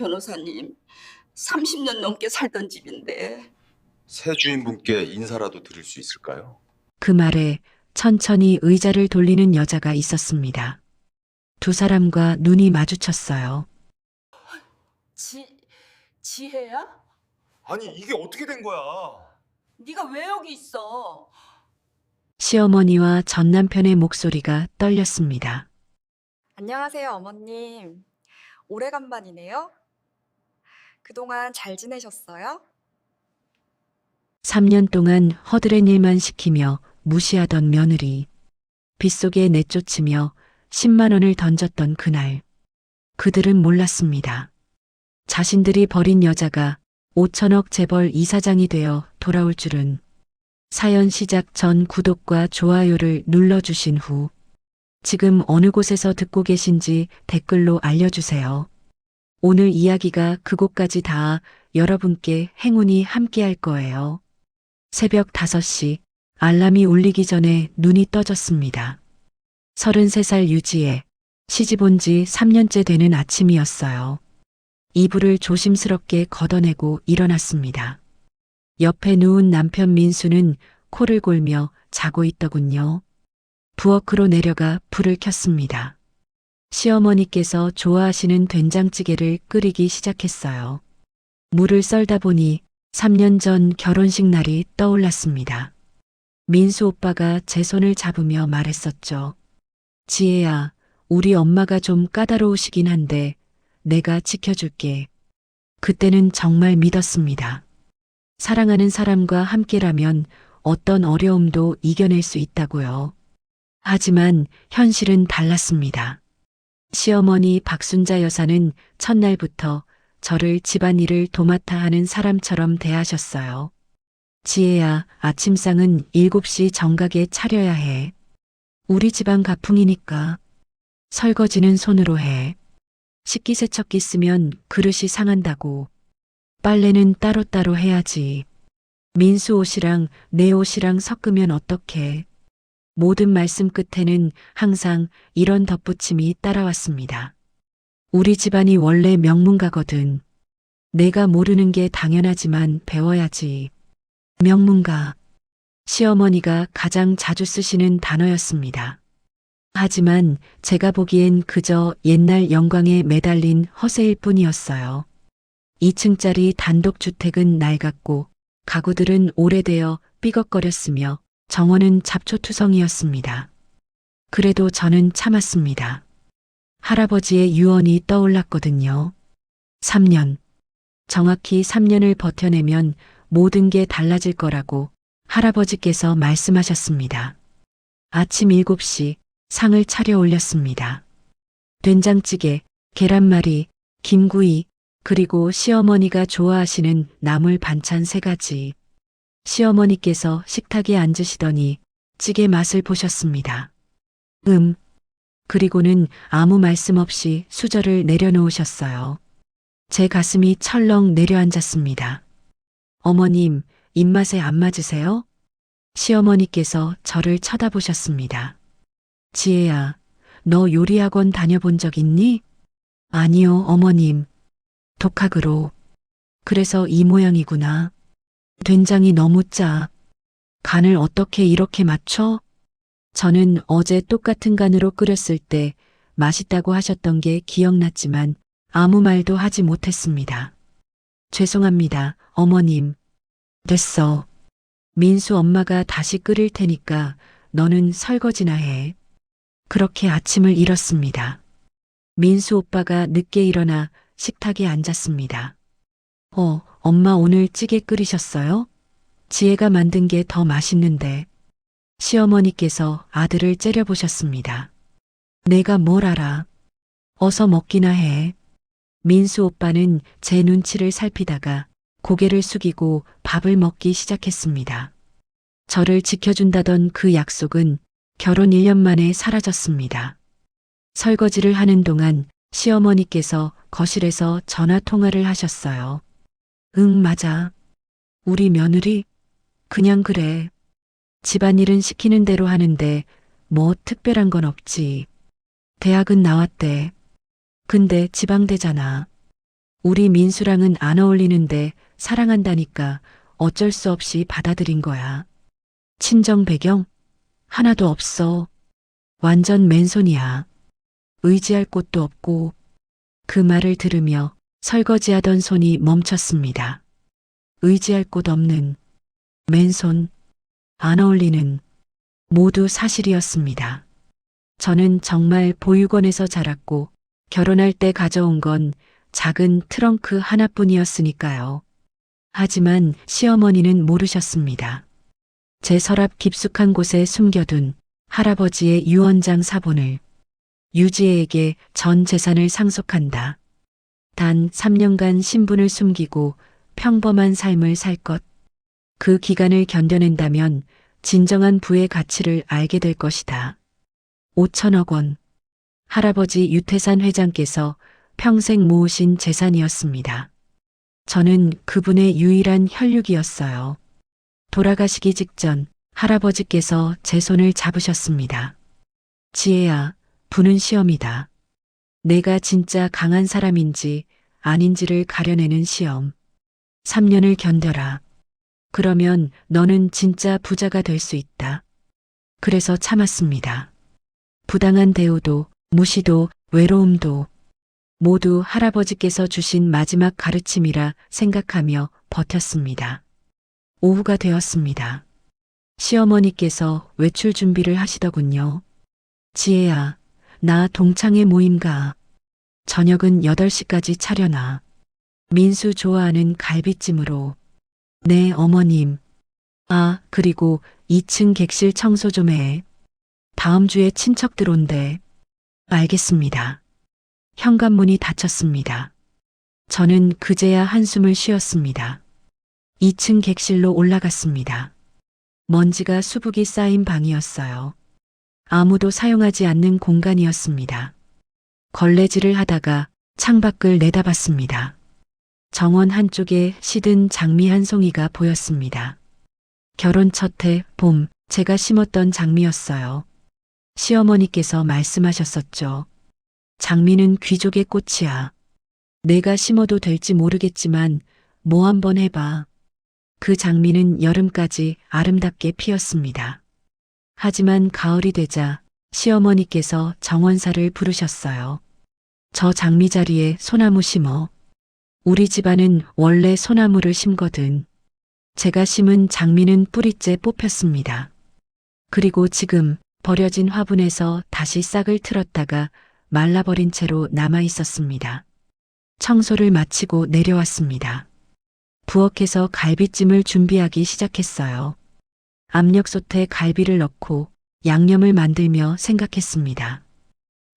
변호사님, 30년 넘게 살던 집인데. 새 주인분께 인사라도 드릴 수 있을까요? 그 말에 천천히 의자를 돌리는 여자가 있었습니다. 두 사람과 눈이 마주쳤어요. 지혜야? 아니, 이게 어떻게 된 거야? 네가 왜 여기 있어? 시어머니와 전남편의 목소리가 떨렸습니다. 안녕하세요, 어머님. 오래간만이네요. 그동안 잘 지내셨어요? 3년 동안 허드렛 일만 시키며 무시하던 며느리. 빗속에 내쫓으며 10만 원을 던졌던 그날. 그들은 몰랐습니다. 자신들이 버린 여자가 5천억 재벌 이사장이 되어 돌아올 줄은. 사연 시작 전 구독과 좋아요를 눌러주신 후 지금 어느 곳에서 듣고 계신지 댓글로 알려주세요. 오늘 이야기가 그곳까지 닿아 여러분께 행운이 함께할 거예요. 새벽 5시 알람이 울리기 전에 눈이 떠졌습니다. 33살 유지에 시집 온 지 3년째 되는 아침이었어요. 이불을 조심스럽게 걷어내고 일어났습니다. 옆에 누운 남편 민수는 코를 골며 자고 있더군요. 부엌으로 내려가 불을 켰습니다. 시어머니께서 좋아하시는 된장찌개를 끓이기 시작했어요. 물을 썰다 보니 3년 전 결혼식 날이 떠올랐습니다. 민수 오빠가 제 손을 잡으며 말했었죠. 지혜야, 우리 엄마가 좀 까다로우시긴 한데 내가 지켜줄게. 그때는 정말 믿었습니다. 사랑하는 사람과 함께라면 어떤 어려움도 이겨낼 수 있다고요. 하지만 현실은 달랐습니다. 시어머니 박순자 여사는 첫날부터 저를 집안일을 도맡아 하는 사람처럼 대하셨어요. 지혜야, 아침상은 7시 정각에 차려야 해. 우리 집안 가풍이니까. 설거지는 손으로 해. 식기세척기 쓰면 그릇이 상한다고. 빨래는 따로따로 해야지. 민수 옷이랑 내 옷이랑 섞으면 어떡해. 모든 말씀 끝에는 항상 이런 덧붙임이 따라왔습니다. 우리 집안이 원래 명문가거든. 내가 모르는 게 당연하지만 배워야지. 명문가. 시어머니가 가장 자주 쓰시는 단어였습니다. 하지만 제가 보기엔 그저 옛날 영광에 매달린 허세일 뿐이었어요. 2층짜리 단독주택은 낡았고 가구들은 오래되어 삐걱거렸으며 정원은 잡초투성이었습니다. 그래도 저는 참았습니다. 할아버지의 유언이 떠올랐거든요. 3년. 정확히 3년을 버텨내면 모든 게 달라질 거라고 할아버지께서 말씀하셨습니다. 아침 7시 상을 차려 올렸습니다. 된장찌개, 계란말이, 김구이, 그리고 시어머니가 좋아하시는 나물 반찬 3가지. 시어머니께서 식탁에 앉으시더니 찌개 맛을 보셨습니다. 그리고는 아무 말씀 없이 수저를 내려놓으셨어요. 제 가슴이 철렁 내려앉았습니다. 어머님, 입맛에 안 맞으세요? 시어머니께서 저를 쳐다보셨습니다. 지혜야, 너 요리학원 다녀본 적 있니? 아니요, 어머님. 독학으로. 그래서 이 모양이구나. 된장이 너무 짜. 간을 어떻게 이렇게 맞춰? 저는 어제 똑같은 간으로 끓였을 때 맛있다고 하셨던 게 기억났지만 아무 말도 하지 못했습니다. 죄송합니다, 어머님. 됐어. 민수 엄마가 다시 끓일 테니까 너는 설거지나 해. 그렇게 아침을 잃었습니다. 민수 오빠가 늦게 일어나 식탁에 앉았습니다. 엄마 오늘 찌개 끓이셨어요? 지혜가 만든 게 더 맛있는데. 시어머니께서 아들을 째려보셨습니다. 내가 뭘 알아. 어서 먹기나 해. 민수 오빠는 제 눈치를 살피다가 고개를 숙이고 밥을 먹기 시작했습니다. 저를 지켜준다던 그 약속은 결혼 1년 만에 사라졌습니다. 설거지를 하는 동안 시어머니께서 거실에서 전화 통화를 하셨어요. 응, 맞아. 우리 며느리? 그냥 그래. 집안일은 시키는 대로 하는데 뭐 특별한 건 없지. 대학은 나왔대. 근데 지방대잖아. 우리 민수랑은 안 어울리는데 사랑한다니까 어쩔 수 없이 받아들인 거야. 친정 배경? 하나도 없어. 완전 맨손이야. 의지할 곳도 없고. 그 말을 들으며 설거지하던 손이 멈췄습니다. 의지할 곳 없는, 맨손, 안 어울리는, 모두 사실이었습니다. 저는 정말 보육원에서 자랐고 결혼할 때 가져온 건 작은 트렁크 하나뿐이었으니까요. 하지만 시어머니는 모르셨습니다. 제 서랍 깊숙한 곳에 숨겨둔 할아버지의 유언장 사본을 유지혜에게 전 재산을 상속한다. 단 3년간 신분을 숨기고 평범한 삶을 살 것. 그 기간을 견뎌낸다면 진정한 부의 가치를 알게 될 것이다. 5천억 원. 할아버지 유태산 회장께서 평생 모으신 재산이었습니다. 저는 그분의 유일한 혈육이었어요. 돌아가시기 직전 할아버지께서 제 손을 잡으셨습니다. 지혜야, 부는 시험이다. 내가 진짜 강한 사람인지 아닌지를 가려내는 시험. 3년을 견뎌라. 그러면 너는 진짜 부자가 될 수 있다. 그래서 참았습니다. 부당한 대우도, 무시도, 외로움도 모두 할아버지께서 주신 마지막 가르침이라 생각하며 버텼습니다. 오후가 되었습니다. 시어머니께서 외출 준비를 하시더군요. 지혜야, 나 동창회 모임 가. 저녁은 8시까지 차려놔. 민수 좋아하는 갈비찜으로. 네, 어머님. 아, 그리고 2층 객실 청소 좀 해. 다음 주에 친척들 온대. 알겠습니다. 현관문이 닫혔습니다. 저는 그제야 한숨을 쉬었습니다. 2층 객실로 올라갔습니다. 먼지가 수북이 쌓인 방이었어요. 아무도 사용하지 않는 공간이었습니다. 걸레질을 하다가 창밖을 내다봤습니다. 정원 한쪽에 시든 장미 한 송이가 보였습니다. 결혼 첫 해 봄 제가 심었던 장미였어요. 시어머니께서 말씀하셨었죠. 장미는 귀족의 꽃이야. 내가 심어도 될지 모르겠지만 뭐 한번 해봐. 그 장미는 여름까지 아름답게 피었습니다. 하지만 가을이 되자 시어머니께서 정원사를 부르셨어요. 저 장미 자리에 소나무 심어. 우리 집안은 원래 소나무를 심거든. 제가 심은 장미는 뿌리째 뽑혔습니다. 그리고 지금 버려진 화분에서 다시 싹을 틀었다가 말라버린 채로 남아 있었습니다. 청소를 마치고 내려왔습니다. 부엌에서 갈비찜을 준비하기 시작했어요. 압력솥에 갈비를 넣고 양념을 만들며 생각했습니다.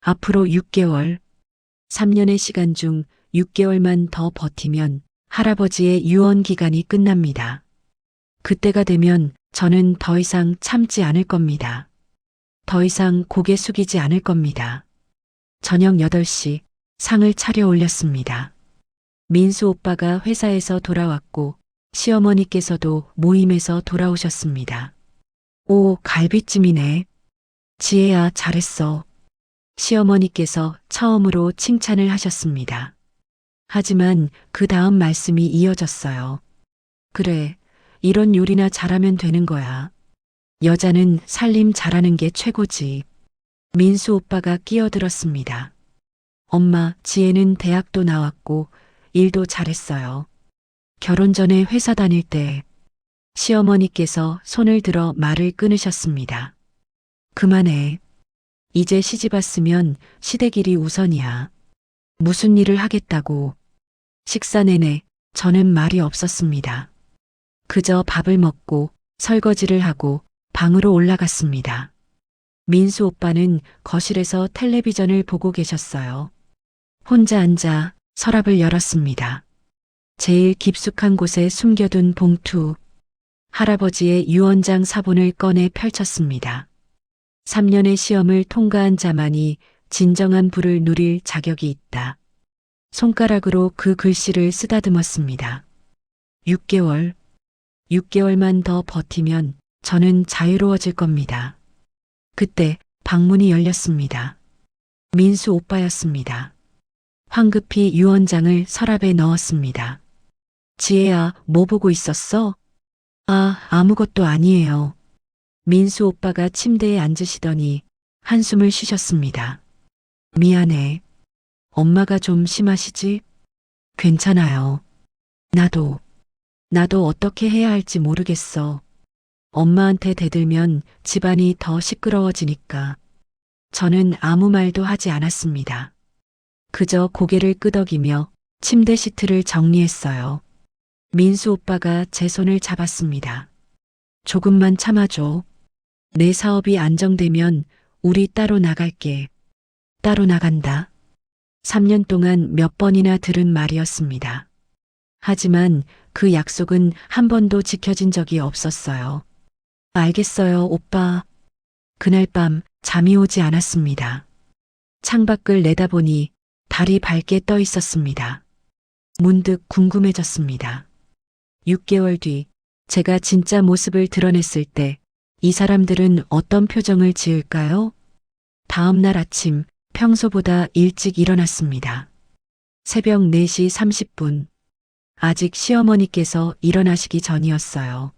앞으로 6개월, 3년의 시간 중 6개월만 더 버티면 할아버지의 유언 기간이 끝납니다. 그때가 되면 저는 더 이상 참지 않을 겁니다. 더 이상 고개 숙이지 않을 겁니다. 저녁 8시 상을 차려 올렸습니다. 민수 오빠가 회사에서 돌아왔고 시어머니께서도 모임에서 돌아오셨습니다. 오, 갈비찜이네. 지혜야, 잘했어. 시어머니께서 처음으로 칭찬을 하셨습니다. 하지만 그 다음 말씀이 이어졌어요. 그래, 이런 요리나 잘하면 되는 거야. 여자는 살림 잘하는 게 최고지. 민수 오빠가 끼어들었습니다. 엄마, 지혜는 대학도 나왔고 일도 잘했어요. 결혼 전에 회사 다닐 때 시어머니께서 손을 들어 말을 끊으셨습니다. 그만해. 이제 시집 왔으면 시댁일이 우선이야. 무슨 일을 하겠다고. 식사 내내 저는 말이 없었습니다. 그저 밥을 먹고 설거지를 하고 방으로 올라갔습니다. 민수 오빠는 거실에서 텔레비전을 보고 계셨어요. 혼자 앉아 서랍을 열었습니다. 제일 깊숙한 곳에 숨겨둔 봉투, 할아버지의 유언장 사본을 꺼내 펼쳤습니다. 3년의 시험을 통과한 자만이 진정한 부를 누릴 자격이 있다. 손가락으로 그 글씨를 쓰다듬었습니다. 6개월만 더 버티면 저는 자유로워질 겁니다. 그때 방문이 열렸습니다. 민수 오빠였습니다. 황급히 유언장을 서랍에 넣었습니다. 지혜야, 뭐 보고 있었어? 아, 아무것도 아니에요. 민수 오빠가 침대에 앉으시더니 한숨을 쉬셨습니다. 미안해. 엄마가 좀 심하시지? 괜찮아요. 나도 어떻게 해야 할지 모르겠어. 엄마한테 대들면 집안이 더 시끄러워지니까. 저는 아무 말도 하지 않았습니다. 그저 고개를 끄덕이며 침대 시트를 정리했어요. 민수 오빠가 제 손을 잡았습니다. 조금만 참아줘. 내 사업이 안정되면 우리 따로 나갈게. 따로 나간다. 3년 동안 몇 번이나 들은 말이었습니다. 하지만 그 약속은 한 번도 지켜진 적이 없었어요. 알겠어요, 오빠. 그날 밤 잠이 오지 않았습니다. 창밖을 내다보니 달이 밝게 떠 있었습니다. 문득 궁금해졌습니다. 6개월 뒤 제가 진짜 모습을 드러냈을 때 이 사람들은 어떤 표정을 지을까요? 다음 날 아침 평소보다 일찍 일어났습니다. 새벽 4시 30분. 아직 시어머니께서 일어나시기 전이었어요.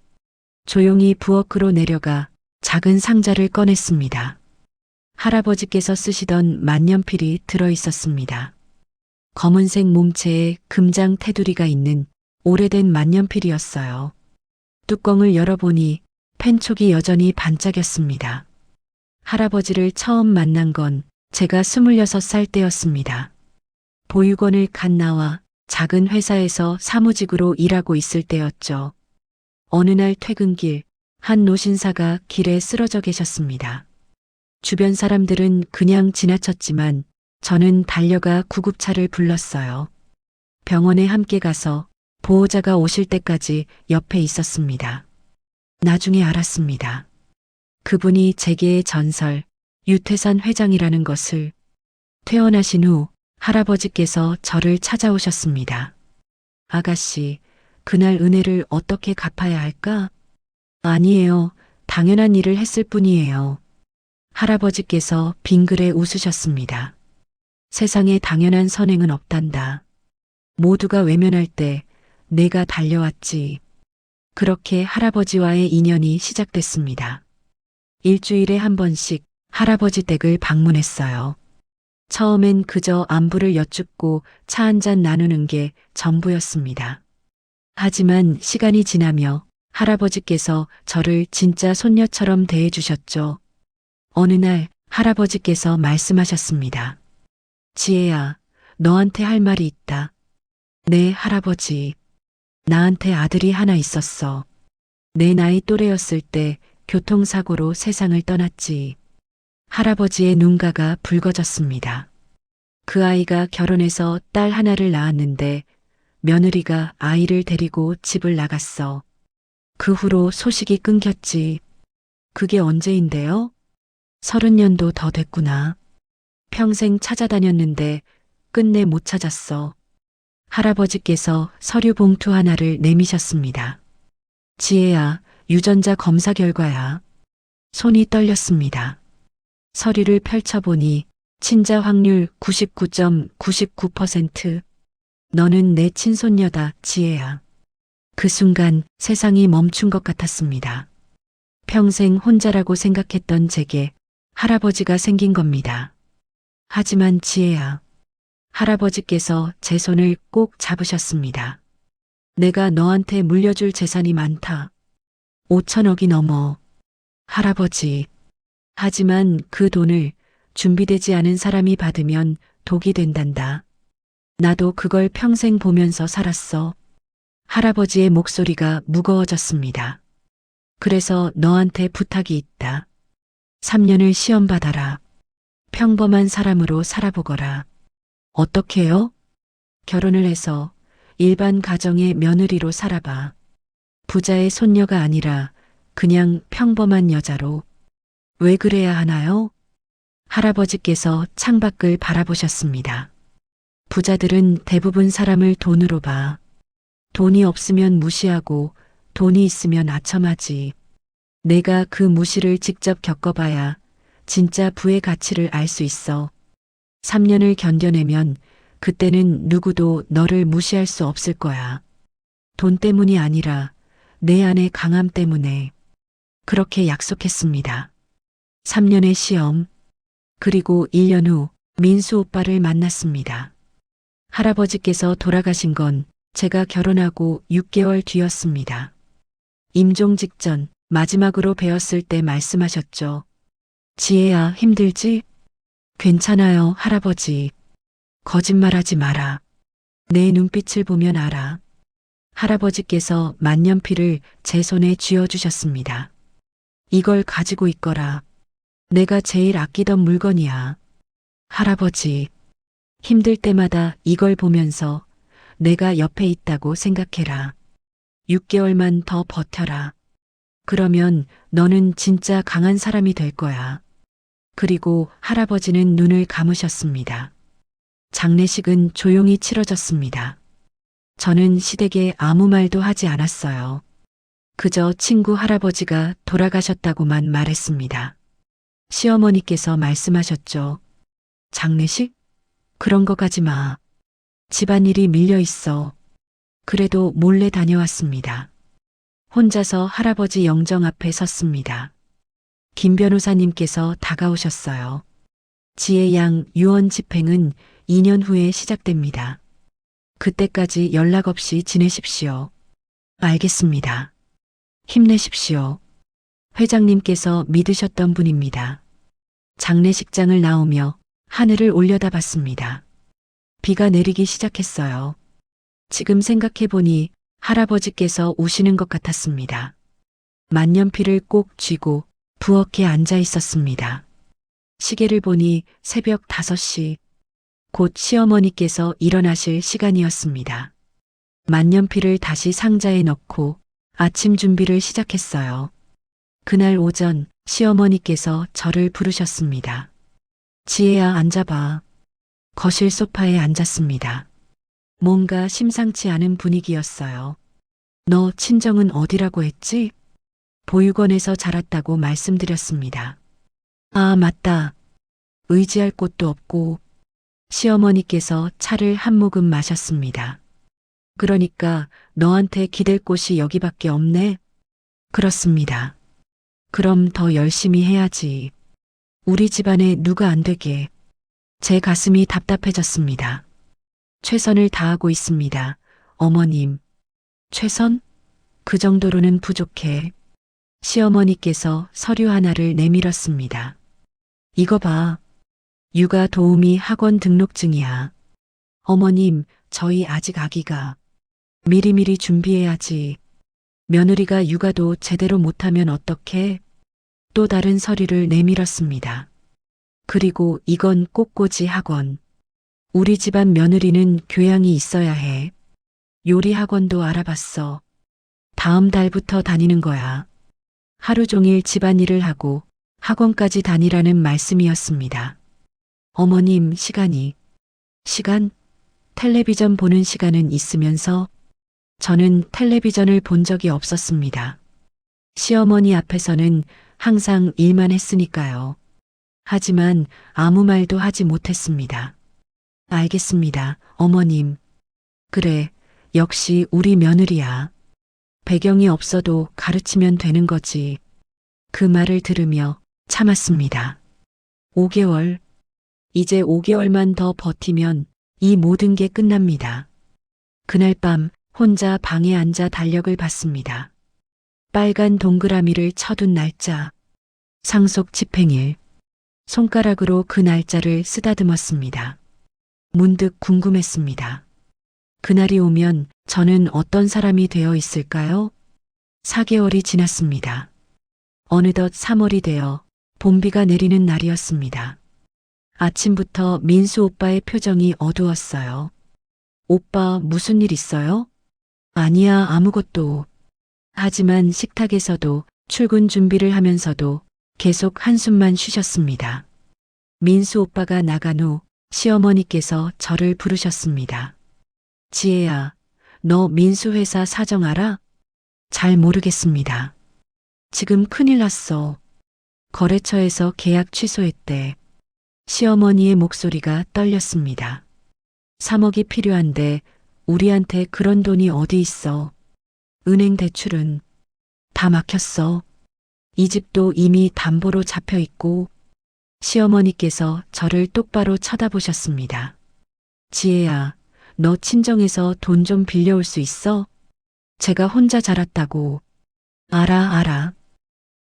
조용히 부엌으로 내려가 작은 상자를 꺼냈습니다. 할아버지께서 쓰시던 만년필이 들어 있었습니다. 검은색 몸체에 금장 테두리가 있는 오래된 만년필이었어요. 뚜껑을 열어보니 펜촉이 여전히 반짝였습니다. 할아버지를 처음 만난 건 제가 26살 때였습니다. 보육원을 갓 나와 작은 회사에서 사무직으로 일하고 있을 때였죠. 어느 날 퇴근길, 한 노신사가 길에 쓰러져 계셨습니다. 주변 사람들은 그냥 지나쳤지만 저는 달려가 구급차를 불렀어요. 병원에 함께 가서 보호자가 오실 때까지 옆에 있었습니다. 나중에 알았습니다. 그분이 재계의 전설, 유태산 회장이라는 것을. 퇴원하신 후 할아버지께서 저를 찾아오셨습니다. 아가씨, 그날 은혜를 어떻게 갚아야 할까? 아니에요. 당연한 일을 했을 뿐이에요. 할아버지께서 빙그레 웃으셨습니다. 세상에 당연한 선행은 없단다. 모두가 외면할 때 내가 달려왔지. 그렇게 할아버지와의 인연이 시작됐습니다. 일주일에 한 번씩 할아버지 댁을 방문했어요. 처음엔 그저 안부를 여쭙고 차 한잔 나누는 게 전부였습니다. 하지만 시간이 지나며 할아버지께서 저를 진짜 손녀처럼 대해주셨죠. 어느 날 할아버지께서 말씀하셨습니다. 지혜야, 너한테 할 말이 있다. 네, 할아버지. 나한테 아들이 하나 있었어. 내 나이 또래였을 때 교통사고로 세상을 떠났지. 할아버지의 눈가가 붉어졌습니다. 그 아이가 결혼해서 딸 하나를 낳았는데 며느리가 아이를 데리고 집을 나갔어. 그 후로 소식이 끊겼지. 그게 언제인데요? 30년도 더 됐구나. 평생 찾아다녔는데 끝내 못 찾았어. 할아버지께서 서류 봉투 하나를 내미셨습니다. 지혜야, 유전자 검사 결과야. 손이 떨렸습니다. 서류를 펼쳐보니 친자 확률 99.99%. 너는 내 친손녀다, 지혜야. 그 순간 세상이 멈춘 것 같았습니다. 평생 혼자라고 생각했던 제게 할아버지가 생긴 겁니다. 하지만 지혜야, 할아버지께서 제 손을 꼭 잡으셨습니다. 내가 너한테 물려줄 재산이 많다. 5천억이 넘어. 할아버지. 하지만 그 돈을 준비되지 않은 사람이 받으면 독이 된단다. 나도 그걸 평생 보면서 살았어. 할아버지의 목소리가 무거워졌습니다. 그래서 너한테 부탁이 있다. 3년을 시험 받아라. 평범한 사람으로 살아보거라. 어떻게요? 결혼을 해서 일반 가정의 며느리로 살아봐. 부자의 손녀가 아니라 그냥 평범한 여자로. 왜 그래야 하나요? 할아버지께서 창밖을 바라보셨습니다. 부자들은 대부분 사람을 돈으로 봐. 돈이 없으면 무시하고 돈이 있으면 아첨하지. 내가 그 무시를 직접 겪어봐야 진짜 부의 가치를 알 수 있어. 3년을 견뎌내면 그때는 누구도 너를 무시할 수 없을 거야. 돈 때문이 아니라 내 안의 강함 때문에. 그렇게 약속했습니다. 3년의 시험, 그리고 1년 후 민수 오빠를 만났습니다. 할아버지께서 돌아가신 건 제가 결혼하고 6개월 뒤였습니다. 임종 직전 마지막으로 뵈었을 때 말씀하셨죠. 지혜야, 힘들지? 괜찮아요, 할아버지. 거짓말하지 마라. 내 눈빛을 보면 알아. 할아버지께서 만년필을 제 손에 쥐어주셨습니다. 이걸 가지고 있거라. 내가 제일 아끼던 물건이야. 할아버지, 힘들 때마다 이걸 보면서 내가 옆에 있다고 생각해라. 6개월만 더 버텨라. 그러면 너는 진짜 강한 사람이 될 거야. 그리고 할아버지는 눈을 감으셨습니다. 장례식은 조용히 치러졌습니다. 저는 시댁에 아무 말도 하지 않았어요. 그저 친구 할아버지가 돌아가셨다고만 말했습니다. 시어머니께서 말씀하셨죠. 장례식? 그런 거 가지 마. 집안일이 밀려 있어. 그래도 몰래 다녀왔습니다. 혼자서 할아버지 영정 앞에 섰습니다. 김 변호사님께서 다가오셨어요. 지혜 양 유언 집행은 2년 후에 시작됩니다. 그때까지 연락 없이 지내십시오. 알겠습니다. 힘내십시오. 회장님께서 믿으셨던 분입니다. 장례식장을 나오며 하늘을 올려다봤습니다. 비가 내리기 시작했어요. 지금 생각해보니 할아버지께서 우시는 것 같았습니다. 만년필을 꼭 쥐고 부엌에 앉아 있었습니다. 시계를 보니 새벽 5시. 곧 시어머니께서 일어나실 시간이었습니다. 만년필을 다시 상자에 넣고 아침 준비를 시작했어요. 그날 오전 시어머니께서 저를 부르셨습니다. 지혜야, 앉아봐. 거실 소파에 앉았습니다. 뭔가 심상치 않은 분위기였어요. 너 친정은 어디라고 했지? 보육원에서 자랐다고 말씀드렸습니다. 아, 맞다. 의지할 곳도 없고. 시어머니께서 차를 한 모금 마셨습니다. 그러니까 너한테 기댈 곳이 여기밖에 없네? 그렇습니다. 그럼 더 열심히 해야지. 우리 집안에 누가 안 되게. 제 가슴이 답답해졌습니다. 최선을 다하고 있습니다. 어머님. 최선? 그 정도로는 부족해. 시어머니께서 서류 하나를 내밀었습니다. 이거 봐. 육아 도우미 학원 등록증이야. 어머님, 저희 아직 아기가. 미리미리 준비해야지. 며느리가 육아도 제대로 못하면 어떡해? 또 다른 서류를 내밀었습니다. 그리고 이건 꽃꽂이 학원. 우리 집안 며느리는 교양이 있어야 해. 요리 학원도 알아봤어. 다음 달부터 다니는 거야. 하루 종일 집안일을 하고 학원까지 다니라는 말씀이었습니다. 어머님, 시간? 텔레비전 보는 시간은 있으면서 저는 텔레비전을 본 적이 없었습니다. 시어머니 앞에서는 항상 일만 했으니까요. 하지만 아무 말도 하지 못했습니다. 알겠습니다, 어머님. 그래, 역시 우리 며느리야. 배경이 없어도 가르치면 되는 거지. 그 말을 들으며 참았습니다. 5개월. 이제 5개월만 더 버티면 이 모든 게 끝납니다. 그날 밤 혼자 방에 앉아 달력을 봤습니다. 빨간 동그라미를 쳐둔 날짜. 상속 집행일. 손가락으로 그 날짜를 쓰다듬었습니다. 문득 궁금했습니다. 그날이 오면 저는 어떤 사람이 되어 있을까요? 4개월이 지났습니다. 어느덧 3월이 되어 봄비가 내리는 날이었습니다. 아침부터 민수 오빠의 표정이 어두웠어요. 오빠, 무슨 일 있어요? 아니야, 아무것도. 하지만 식탁에서도 출근 준비를 하면서도 계속 한숨만 쉬셨습니다. 민수 오빠가 나간 후 시어머니께서 저를 부르셨습니다. 지혜야, 너 민수 회사 사정 알아? 잘 모르겠습니다. 지금 큰일 났어. 거래처에서 계약 취소했대. 시어머니의 목소리가 떨렸습니다. 3억이 필요한데 우리한테 그런 돈이 어디 있어. 은행 대출은 다 막혔어. 이 집도 이미 담보로 잡혀 있고. 시어머니께서 저를 똑바로 쳐다보셨습니다. 지혜야, 너 친정에서 돈 좀 빌려올 수 있어? 제가 혼자 자랐다고. 알아.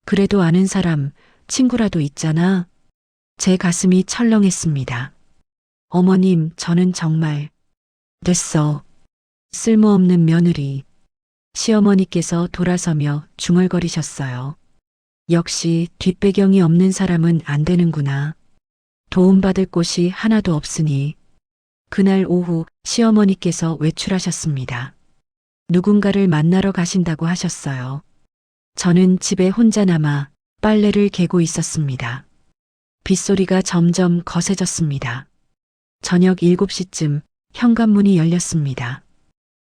그래도 아는 사람, 친구라도 있잖아. 제 가슴이 철렁했습니다. 어머님, 저는 정말 됐어. 쓸모없는 며느리. 시어머니께서 돌아서며 중얼거리셨어요. 역시 뒷배경이 없는 사람은 안 되는구나. 도움받을 곳이 하나도 없으니. 그날 오후 시어머니께서 외출하셨습니다. 누군가를 만나러 가신다고 하셨어요. 저는 집에 혼자 남아 빨래를 개고 있었습니다. 빗소리가 점점 거세졌습니다. 저녁 7시쯤 현관문이 열렸습니다.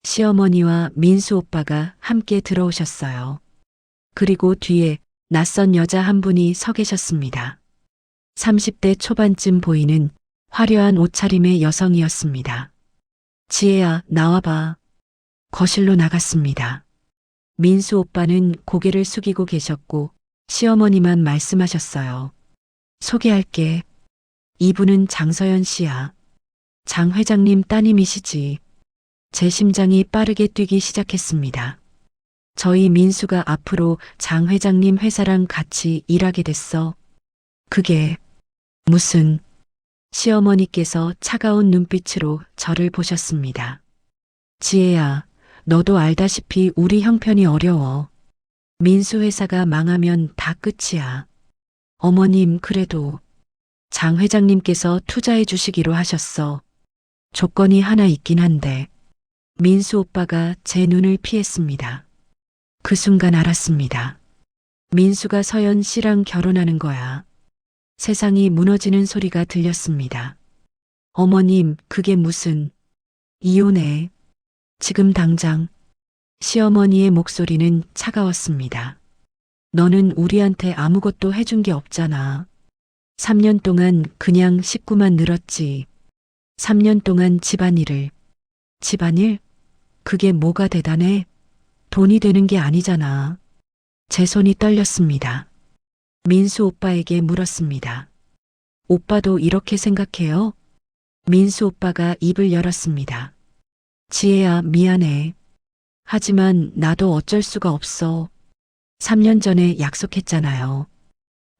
시어머니와 민수 오빠가 함께 들어오셨어요. 그리고 뒤에 낯선 여자 한 분이 서 계셨습니다. 30대 초반쯤 보이는 화려한 옷차림의 여성이었습니다. 지혜야, 나와봐. 거실로 나갔습니다. 민수 오빠는 고개를 숙이고 계셨고 시어머니만 말씀하셨어요. 소개할게. 이분은 장서연 씨야. 장 회장님 따님이시지. 제 심장이 빠르게 뛰기 시작했습니다. 저희 민수가 앞으로 장 회장님 회사랑 같이 일하게 됐어. 그게 무슨... 시어머니께서 차가운 눈빛으로 저를 보셨습니다. 지혜야, 너도 알다시피 우리 형편이 어려워. 민수 회사가 망하면 다 끝이야. 어머님, 그래도 장 회장님께서 투자해 주시기로 하셨어. 조건이 하나 있긴 한데. 민수 오빠가 제 눈을 피했습니다. 그 순간 알았습니다. 민수가 서연 씨랑 결혼하는 거야. 세상이 무너지는 소리가 들렸습니다. 어머님, 그게 무슨... 이혼해. 지금 당장. 시어머니의 목소리는 차가웠습니다. 너는 우리한테 아무것도 해준 게 없잖아. 3년 동안 그냥 식구만 늘었지. 3년 동안 집안일을. 집안일? 그게 뭐가 대단해? 돈이 되는 게 아니잖아. 제 손이 떨렸습니다. 민수 오빠에게 물었습니다. 오빠도 이렇게 생각해요? 민수 오빠가 입을 열었습니다. 지혜야, 미안해. 하지만 나도 어쩔 수가 없어. 3년 전에 약속했잖아요.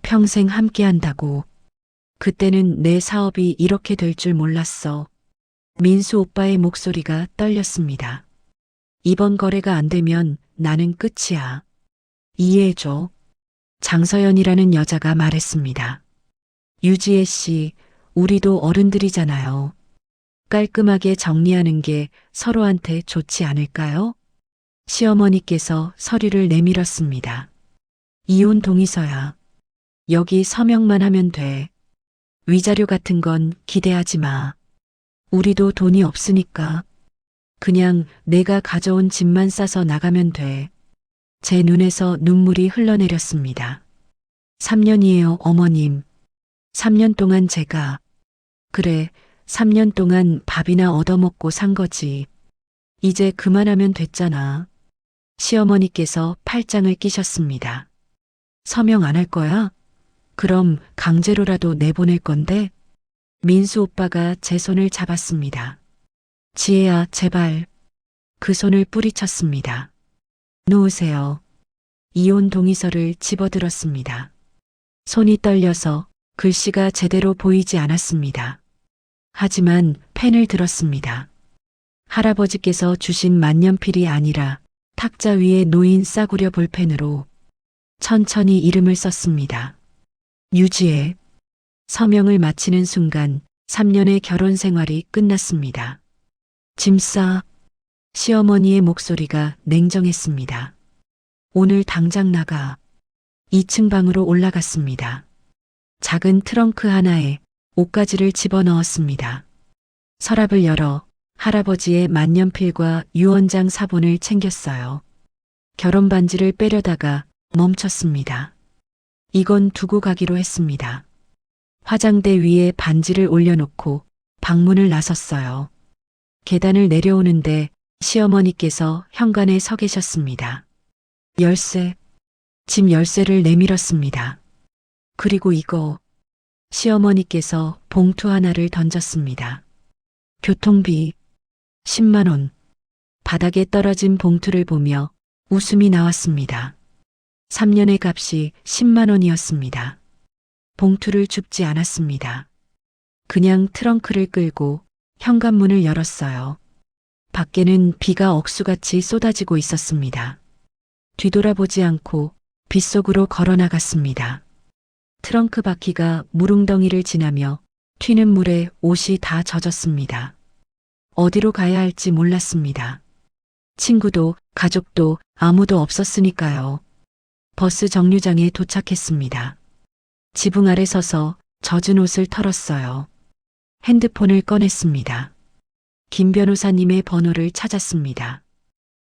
평생 함께 한다고. 그때는 내 사업이 이렇게 될 줄 몰랐어. 민수 오빠의 목소리가 떨렸습니다. 이번 거래가 안 되면 나는 끝이야. 이해해줘. 장서연이라는 여자가 말했습니다. 유지혜 씨, 우리도 어른들이잖아요. 깔끔하게 정리하는 게 서로한테 좋지 않을까요? 시어머니께서 서류를 내밀었습니다. 이혼 동의서야. 여기 서명만 하면 돼. 위자료 같은 건 기대하지 마. 우리도 돈이 없으니까. 그냥 내가 가져온 집만 싸서 나가면 돼. 제 눈에서 눈물이 흘러내렸습니다. 3년이에요, 어머님. 3년 동안 제가... 그래, 3년 동안 밥이나 얻어먹고 산 거지. 이제 그만하면 됐잖아. 시어머니께서 팔짱을 끼셨습니다. 서명 안 할 거야? 그럼 강제로라도 내보낼 건데? 민수 오빠가 제 손을 잡았습니다. 지혜야, 제발. 그 손을 뿌리쳤습니다. 놓으세요. 이혼 동의서를 집어들었습니다. 손이 떨려서 글씨가 제대로 보이지 않았습니다. 하지만 펜을 들었습니다. 할아버지께서 주신 만년필이 아니라 탁자 위에 놓인 싸구려 볼펜으로 천천히 이름을 썼습니다. 유지혜. 서명을 마치는 순간 3년의 결혼 생활이 끝났습니다. 짐 싸. 시어머니의 목소리가 냉정했습니다. 오늘 당장 나가. 2층 방으로 올라갔습니다. 작은 트렁크 하나에 옷가지를 집어넣었습니다. 서랍을 열어 할아버지의 만년필과 유언장 사본을 챙겼어요. 결혼 반지를 빼려다가 멈췄습니다. 이건 두고 가기로 했습니다. 화장대 위에 반지를 올려놓고 방문을 나섰어요. 계단을 내려오는데 시어머니께서 현관에 서 계셨습니다. 열쇠, 집 열쇠를 내밀었습니다. 그리고 이거, 시어머니께서 봉투 하나를 던졌습니다. 교통비 10만 원. 바닥에 떨어진 봉투를 보며 웃음이 나왔습니다. 3년의 값이 10만 원이었습니다. 봉투를 줍지 않았습니다. 그냥 트렁크를 끌고 현관문을 열었어요. 밖에는 비가 억수같이 쏟아지고 있었습니다. 뒤돌아보지 않고 빗속으로 걸어 나갔습니다. 트렁크 바퀴가 무릉덩이를 지나며 튀는 물에 옷이 다 젖었습니다. 어디로 가야 할지 몰랐습니다. 친구도 가족도 아무도 없었으니까요. 버스 정류장에 도착했습니다. 지붕 아래 서서 젖은 옷을 털었어요. 핸드폰을 꺼냈습니다. 김 변호사님의 번호를 찾았습니다.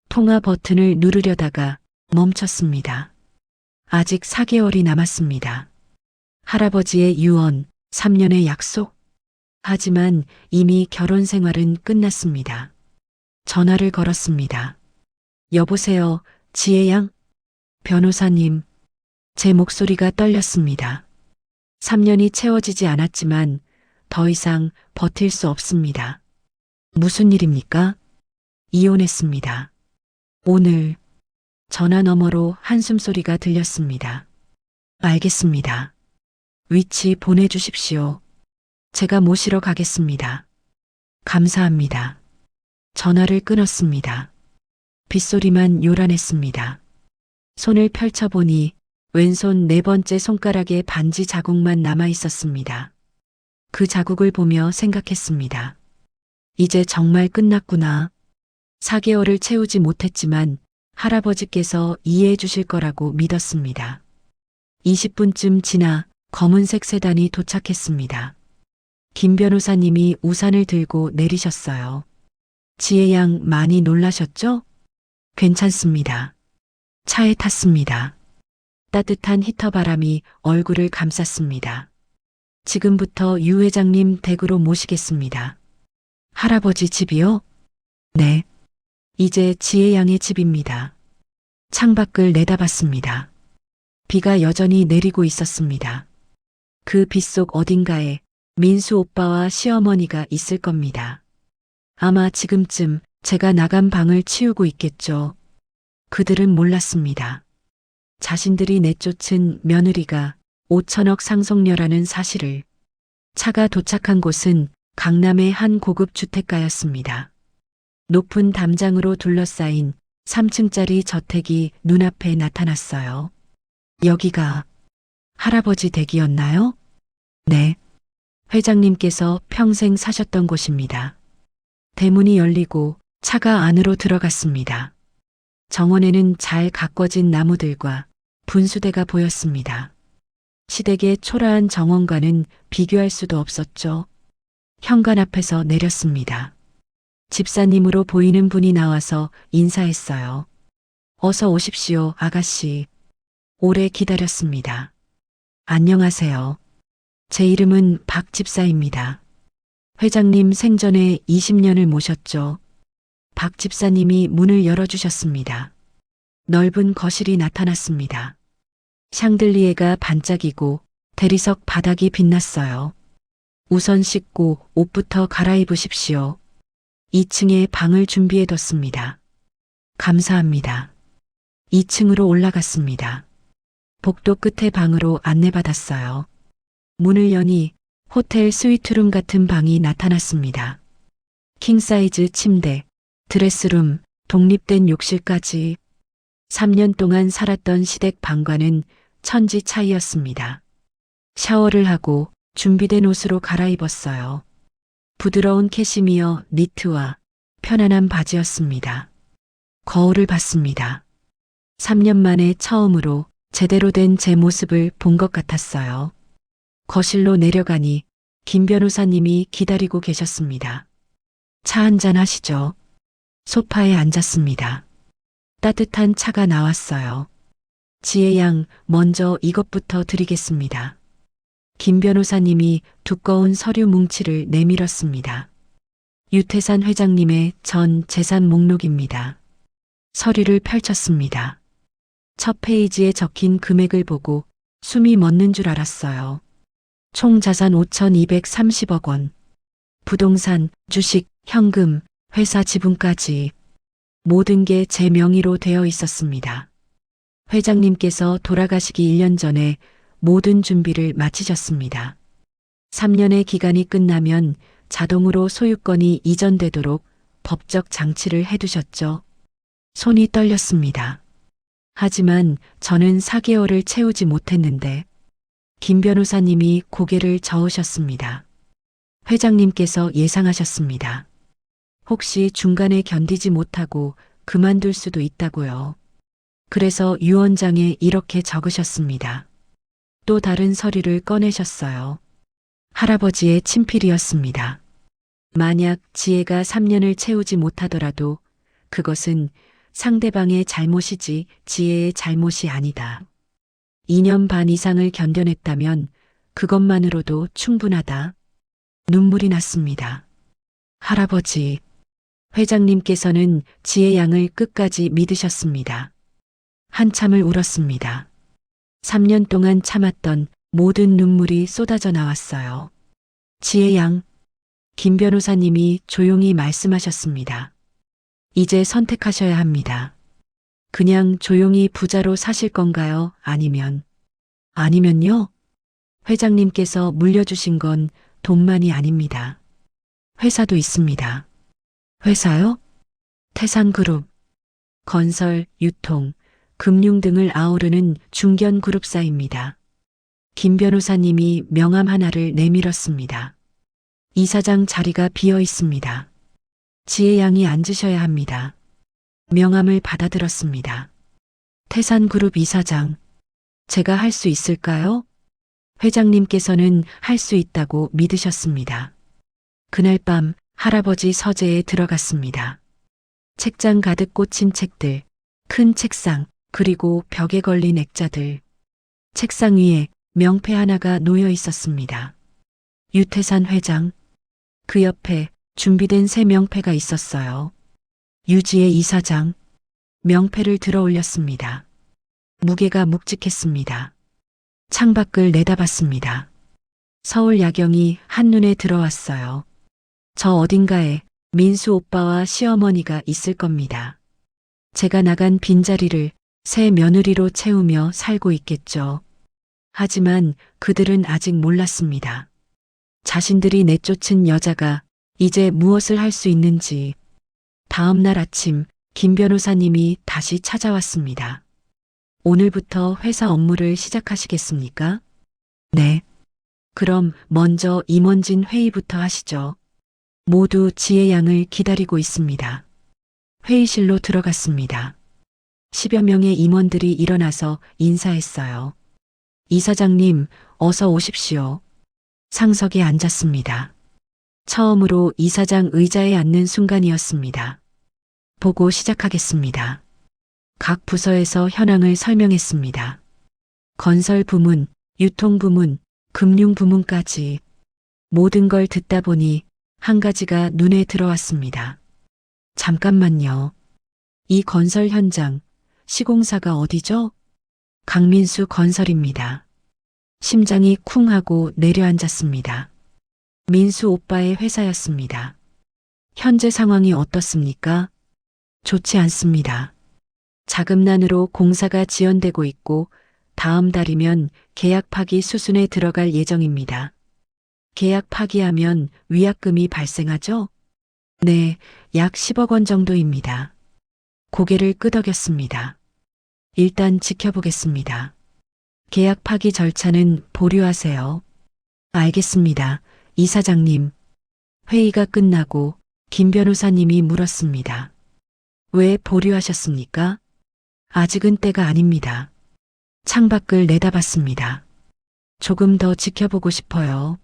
통화 버튼을 누르려다가 멈췄습니다. 아직 4개월이 남았습니다. 할아버지의 유언, 3년의 약속? 하지만 이미 결혼 생활은 끝났습니다. 전화를 걸었습니다. 여보세요, 지혜양? 변호사님, 제 목소리가 떨렸습니다. 3년이 채워지지 않았지만 더 이상 버틸 수 없습니다. 무슨 일입니까? 이혼했습니다. 오늘 전화 너머로 한숨소리가 들렸습니다. 알겠습니다. 위치 보내주십시오. 제가 모시러 가겠습니다. 감사합니다. 전화를 끊었습니다. 빗소리만 요란했습니다. 손을 펼쳐보니 왼손 4번째 손가락에 반지 자국만 남아 있었습니다. 그 자국을 보며 생각했습니다. 이제 정말 끝났구나. 4개월을 채우지 못했지만 할아버지께서 이해해 주실 거라고 믿었습니다. 20분쯤 지나 검은색 세단이 도착했습니다. 김 변호사님이 우산을 들고 내리셨어요. 지혜양 많이 놀라셨죠? 괜찮습니다. 차에 탔습니다. 따뜻한 히터 바람이 얼굴을 감쌌습니다. 지금부터 유 회장님 댁으로 모시겠습니다. 할아버지 집이요? 네. 이제 지혜양의 집입니다. 창밖을 내다봤습니다. 비가 여전히 내리고 있었습니다. 그 빗속 어딘가에 민수 오빠와 시어머니가 있을 겁니다. 아마 지금쯤 제가 나간 방을 치우고 있겠죠. 그들은 몰랐습니다. 자신들이 내쫓은 며느리가 5천억 상속녀라는 사실을. 차가 도착한 곳은 강남의 한 고급 주택가였습니다. 높은 담장으로 둘러싸인 3층짜리 저택이 눈앞에 나타났어요. 여기가 할아버지 댁이었나요? 네. 회장님께서 평생 사셨던 곳입니다. 대문이 열리고 차가 안으로 들어갔습니다. 정원에는 잘 가꿔진 나무들과 분수대가 보였습니다. 시댁의 초라한 정원과는 비교할 수도 없었죠. 현관 앞에서 내렸습니다. 집사님으로 보이는 분이 나와서 인사했어요. 어서 오십시오, 아가씨. 오래 기다렸습니다. 안녕하세요. 제 이름은 박 집사입니다. 회장님 생전에 20년을 모셨죠. 박 집사님이 문을 열어주셨습니다. 넓은 거실이 나타났습니다. 샹들리에가 반짝이고 대리석 바닥이 빛났어요. 우선 씻고 옷부터 갈아입으십시오. 2층에 방을 준비해뒀습니다. 감사합니다. 2층으로 올라갔습니다. 복도 끝에 방으로 안내받았어요. 문을 여니 호텔 스위트룸 같은 방이 나타났습니다. 킹사이즈 침대, 드레스룸, 독립된 욕실까지 3년 동안 살았던 시댁 방과는 천지 차이였습니다. 샤워를 하고 준비된 옷으로 갈아입었어요. 부드러운 캐시미어 니트와 편안한 바지였습니다. 거울을 봤습니다. 3년 만에 처음으로 제대로 된 제 모습을 본 것 같았어요. 거실로 내려가니 김 변호사님이 기다리고 계셨습니다. 차 한잔 하시죠. 소파에 앉았습니다. 따뜻한 차가 나왔어요. 지혜양, 먼저 이것부터 드리겠습니다. 김 변호사님이 두꺼운 서류 뭉치를 내밀었습니다. 유태산 회장님의 전 재산 목록입니다. 서류를 펼쳤습니다. 첫 페이지에 적힌 금액을 보고 숨이 멎는 줄 알았어요. 총 자산 5,230억 원. 부동산, 주식, 현금, 회사 지분까지 모든 게 제 명의로 되어 있었습니다. 회장님께서 돌아가시기 1년 전에 모든 준비를 마치셨습니다. 3년의 기간이 끝나면 자동으로 소유권이 이전되도록 법적 장치를 해두셨죠. 손이 떨렸습니다. 하지만 저는 4개월을 채우지 못했는데 김 변호사님이 고개를 저으셨습니다. 회장님께서 예상하셨습니다. 혹시 중간에 견디지 못하고 그만둘 수도 있다고요. 그래서 유언장에 이렇게 적으셨습니다. 또 다른 서류를 꺼내셨어요. 할아버지의 친필이었습니다. 만약 지혜가 3년을 채우지 못하더라도 그것은 상대방의 잘못이지 지혜의 잘못이 아니다. 2년 반 이상을 견뎌냈다면 그것만으로도 충분하다. 눈물이 났습니다. 할아버지, 회장님께서는 지혜 양을 끝까지 믿으셨습니다. 한참을 울었습니다. 3년 동안 참았던 모든 눈물이 쏟아져 나왔어요. 지혜 양, 김 변호사님이 조용히 말씀하셨습니다. 이제 선택하셔야 합니다. 그냥 조용히 부자로 사실 건가요? 아니면요? 회장님께서 물려주신 건 돈만이 아닙니다. 회사도 있습니다. 회사요? 태산그룹, 건설, 유통, 금융 등을 아우르는 중견그룹사입니다. 김 변호사님이 명함 하나를 내밀었습니다. 이사장 자리가 비어 있습니다. 지혜 양이 앉으셔야 합니다. 명함을 받아들었습니다. 태산그룹 이사장, 제가 할 수 있을까요? 회장님께서는 할 수 있다고 믿으셨습니다. 그날 밤 할아버지 서재에 들어갔습니다. 책장 가득 꽂힌 책들, 큰 책상, 그리고 벽에 걸린 액자들. 책상 위에 명패 하나가 놓여 있었습니다. 유태산 회장. 그 옆에 준비된 새 명패가 있었어요. 유지혜 이사장. 명패를 들어 올렸습니다. 무게가 묵직했습니다. 창밖을 내다봤습니다. 서울 야경이 한눈에 들어왔어요. 저 어딘가에 민수 오빠와 시어머니가 있을 겁니다. 제가 나간 빈자리를 새 며느리로 채우며 살고 있겠죠. 하지만 그들은 아직 몰랐습니다. 자신들이 내쫓은 여자가 이제 무엇을 할 수 있는지. 다음 날 아침 김 변호사님이 다시 찾아왔습니다. 오늘부터 회사 업무를 시작하시겠습니까? 네. 그럼 먼저 임원진 회의부터 하시죠. 모두 지혜 양을 기다리고 있습니다. 회의실로 들어갔습니다. 10여 명의 임원들이 일어나서 인사했어요. 이사장님, 어서 오십시오. 상석에 앉았습니다. 처음으로 이사장 의자에 앉는 순간이었습니다. 보고 시작하겠습니다. 각 부서에서 현황을 설명했습니다. 건설 부문, 유통 부문, 금융 부문까지 모든 걸 듣다 보니 한 가지가 눈에 들어왔습니다. 잠깐만요. 이 건설 현장, 시공사가 어디죠? 강민수 건설입니다. 심장이 쿵 하고 내려앉았습니다. 민수 오빠의 회사였습니다. 현재 상황이 어떻습니까? 좋지 않습니다. 자금난으로 공사가 지연되고 있고 다음 달이면 계약 파기 수순에 들어갈 예정입니다. 계약 파기하면 위약금이 발생하죠? 네, 약 10억 원 정도입니다. 고개를 끄덕였습니다. 일단 지켜보겠습니다. 계약 파기 절차는 보류하세요. 알겠습니다, 이사장님. 회의가 끝나고 김 변호사님이 물었습니다. 왜 보류하셨습니까? 아직은 때가 아닙니다. 창밖을 내다봤습니다. 조금 더 지켜보고 싶어요.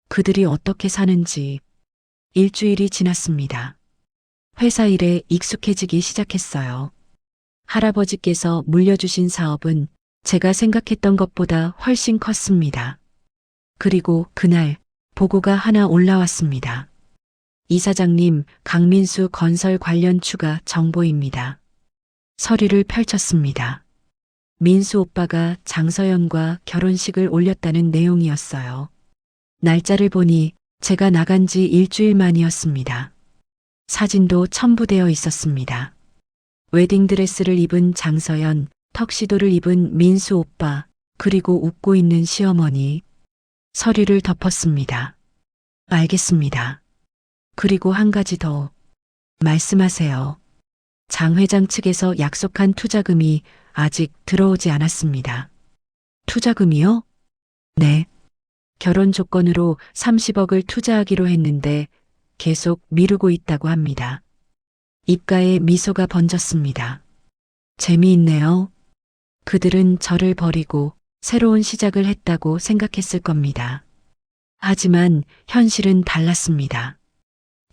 그들이 어떻게 사는지. 일주일이 지났습니다. 회사 일에 익숙해지기 시작했어요. 할아버지께서 물려주신 사업은 제가 생각했던 것보다 훨씬 컸습니다. 그리고 그날 보고가 하나 올라왔습니다. 이사장님, 강민수 건설 관련 추가 정보입니다. 서류를 펼쳤습니다. 민수 오빠가 장서연과 결혼식을 올렸다는 내용이었어요. 날짜를 보니 제가 나간 지 일주일 만이었습니다. 사진도 첨부되어 있었습니다. 웨딩드레스를 입은 장서연, 턱시도를 입은 민수 오빠, 그리고 웃고 있는 시어머니. 서류를 덮었습니다. 알겠습니다. 그리고 한 가지 더. 말씀하세요. 장 회장 측에서 약속한 투자금이 아직 들어오지 않았습니다. 투자금이요? 네. 결혼 조건으로 30억을 투자하기로 했는데 계속 미루고 있다고 합니다. 입가에 미소가 번졌습니다. 재미있네요. 그들은 저를 버리고 새로운 시작을 했다고 생각했을 겁니다. 하지만 현실은 달랐습니다.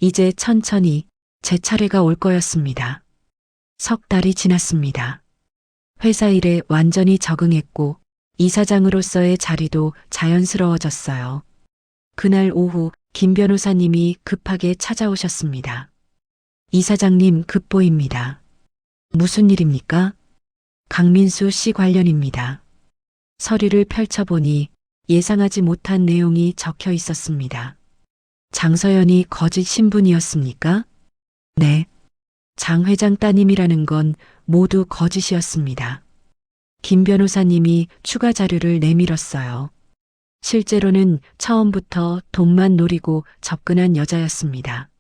이제 천천히 제 차례가 올 거였습니다. 석 달이 지났습니다. 회사 일에 완전히 적응했고 이사장으로서의 자리도 자연스러워졌어요. 그날 오후 김 변호사님이 급하게 찾아오셨습니다. 이사장님 급보입니다. 무슨 일입니까? 강민수 씨 관련입니다. 서류를 펼쳐보니 예상하지 못한 내용이 적혀 있었습니다. 장서연이 거짓 신분이었습니까? 네. 장 회장 따님이라는 건 모두 거짓이었습니다. 김 변호사님이 추가 자료를 내밀었어요. 실제로는 처음부터 돈만 노리고 접근한 여자였습니다.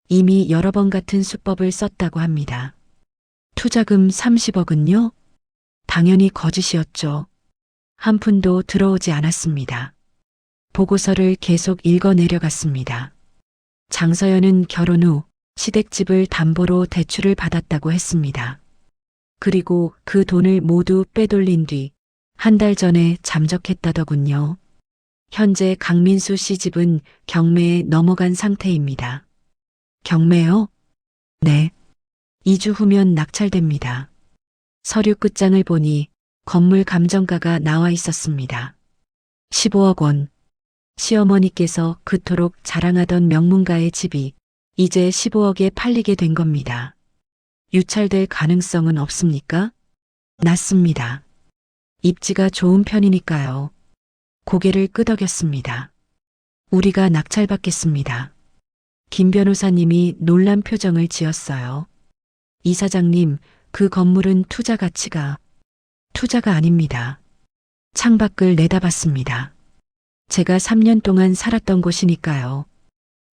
이미 여러 번 같은 수법을 썼다고 합니다. 투자금 30억은요? 당연히 거짓이었죠. 한 푼도 들어오지 않았습니다. 보고서를 계속 읽어 내려갔습니다. 장서연은 결혼 후 시댁집을 담보로 대출을 받았다고 했습니다. 그리고 그 돈을 모두 빼돌린 뒤 한 달 전에 잠적했다더군요. 현재 강민수 씨 집은 경매에 넘어간 상태입니다. 경매요? 네. 2주 후면 낙찰됩니다. 서류 끝장을 보니 건물 감정가가 나와 있었습니다. 15억 원. 시어머니께서 그토록 자랑하던 명문가의 집이 이제 15억에 팔리게 된 겁니다. 유찰될 가능성은 없습니까? 낮습니다. 입지가 좋은 편이니까요. 고개를 끄덕였습니다. 우리가 낙찰받겠습니다. 김 변호사님이 놀란 표정을 지었어요. 이사장님, 그 건물은 투자가 아닙니다. 창밖을 내다봤습니다. 제가 3년 동안 살았던 곳이니까요.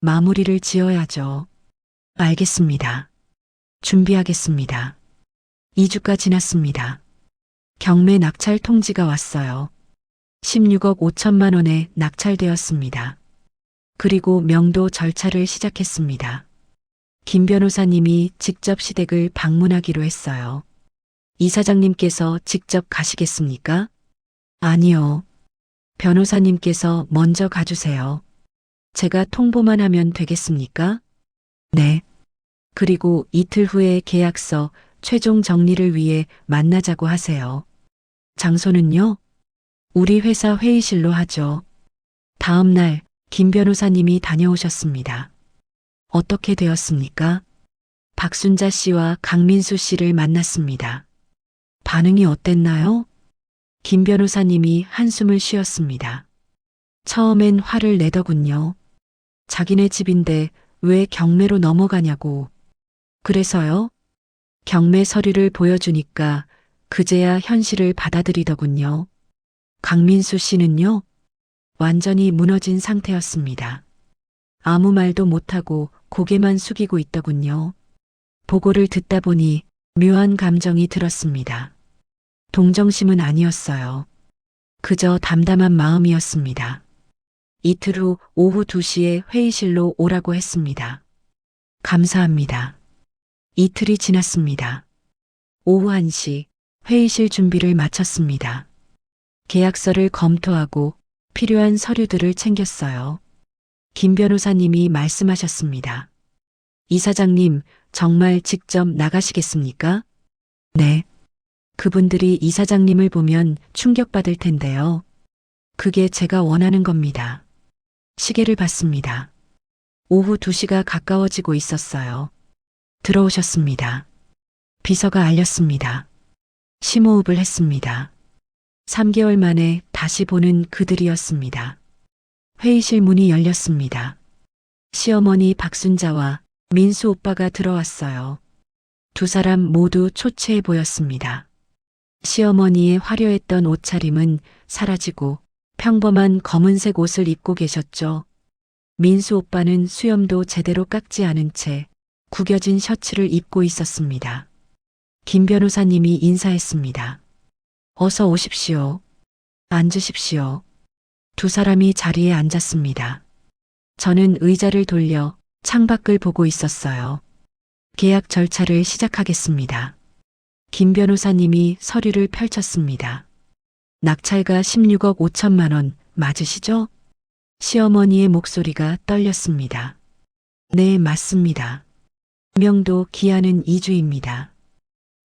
마무리를 지어야죠. 알겠습니다. 준비하겠습니다. 2주가 지났습니다. 경매 낙찰 통지가 왔어요. 16억 5천만 원에 낙찰되었습니다. 그리고 명도 절차를 시작했습니다. 김 변호사님이 직접 시댁을 방문하기로 했어요. 이사장님께서 직접 가시겠습니까? 아니요. 변호사님께서 먼저 가주세요. 제가 통보만 하면 되겠습니까? 네. 그리고 이틀 후에 계약서 최종 정리를 위해 만나자고 하세요. 장소는요? 우리 회사 회의실로 하죠. 다음 날 김 변호사님이 다녀오셨습니다. 어떻게 되었습니까? 박순자 씨와 강민수 씨를 만났습니다. 반응이 어땠나요? 김 변호사님이 한숨을 쉬었습니다. 처음엔 화를 내더군요. 자기네 집인데 왜 경매로 넘어가냐고. 그래서요? 경매 서류를 보여주니까 그제야 현실을 받아들이더군요. 강민수 씨는요? 완전히 무너진 상태였습니다. 아무 말도 못하고 고개만 숙이고 있더군요. 보고를 듣다 보니 묘한 감정이 들었습니다. 동정심은 아니었어요. 그저 담담한 마음이었습니다. 이틀 후 오후 2시에 회의실로 오라고 했습니다. 감사합니다. 이틀이 지났습니다. 오후 1시 회의실 준비를 마쳤습니다. 계약서를 검토하고 필요한 서류들을 챙겼어요. 김 변호사님이 말씀하셨습니다. 이사장님, 정말 직접 나가시겠습니까? 네. 그분들이 이사장님을 보면 충격받을 텐데요. 그게 제가 원하는 겁니다. 시계를 봤습니다. 오후 2시가 가까워지고 있었어요. 들어오셨습니다. 비서가 알렸습니다. 심호흡을 했습니다. 3개월 만에 다시 보는 그들이었습니다. 회의실 문이 열렸습니다. 시어머니 박순자와 민수 오빠가 들어왔어요. 두 사람 모두 초췌해 보였습니다. 시어머니의 화려했던 옷차림은 사라지고 평범한 검은색 옷을 입고 계셨죠. 민수 오빠는 수염도 제대로 깎지 않은 채 구겨진 셔츠를 입고 있었습니다. 김 변호사님이 인사했습니다. 어서 오십시오. 앉으십시오. 두 사람이 자리에 앉았습니다. 저는 의자를 돌려 창밖을 보고 있었어요. 계약 절차를 시작하겠습니다. 김 변호사님이 서류를 펼쳤습니다. 낙찰가 16억 5천만 원 맞으시죠? 시어머니의 목소리가 떨렸습니다. 네, 맞습니다. 명도 기한은 2주입니다.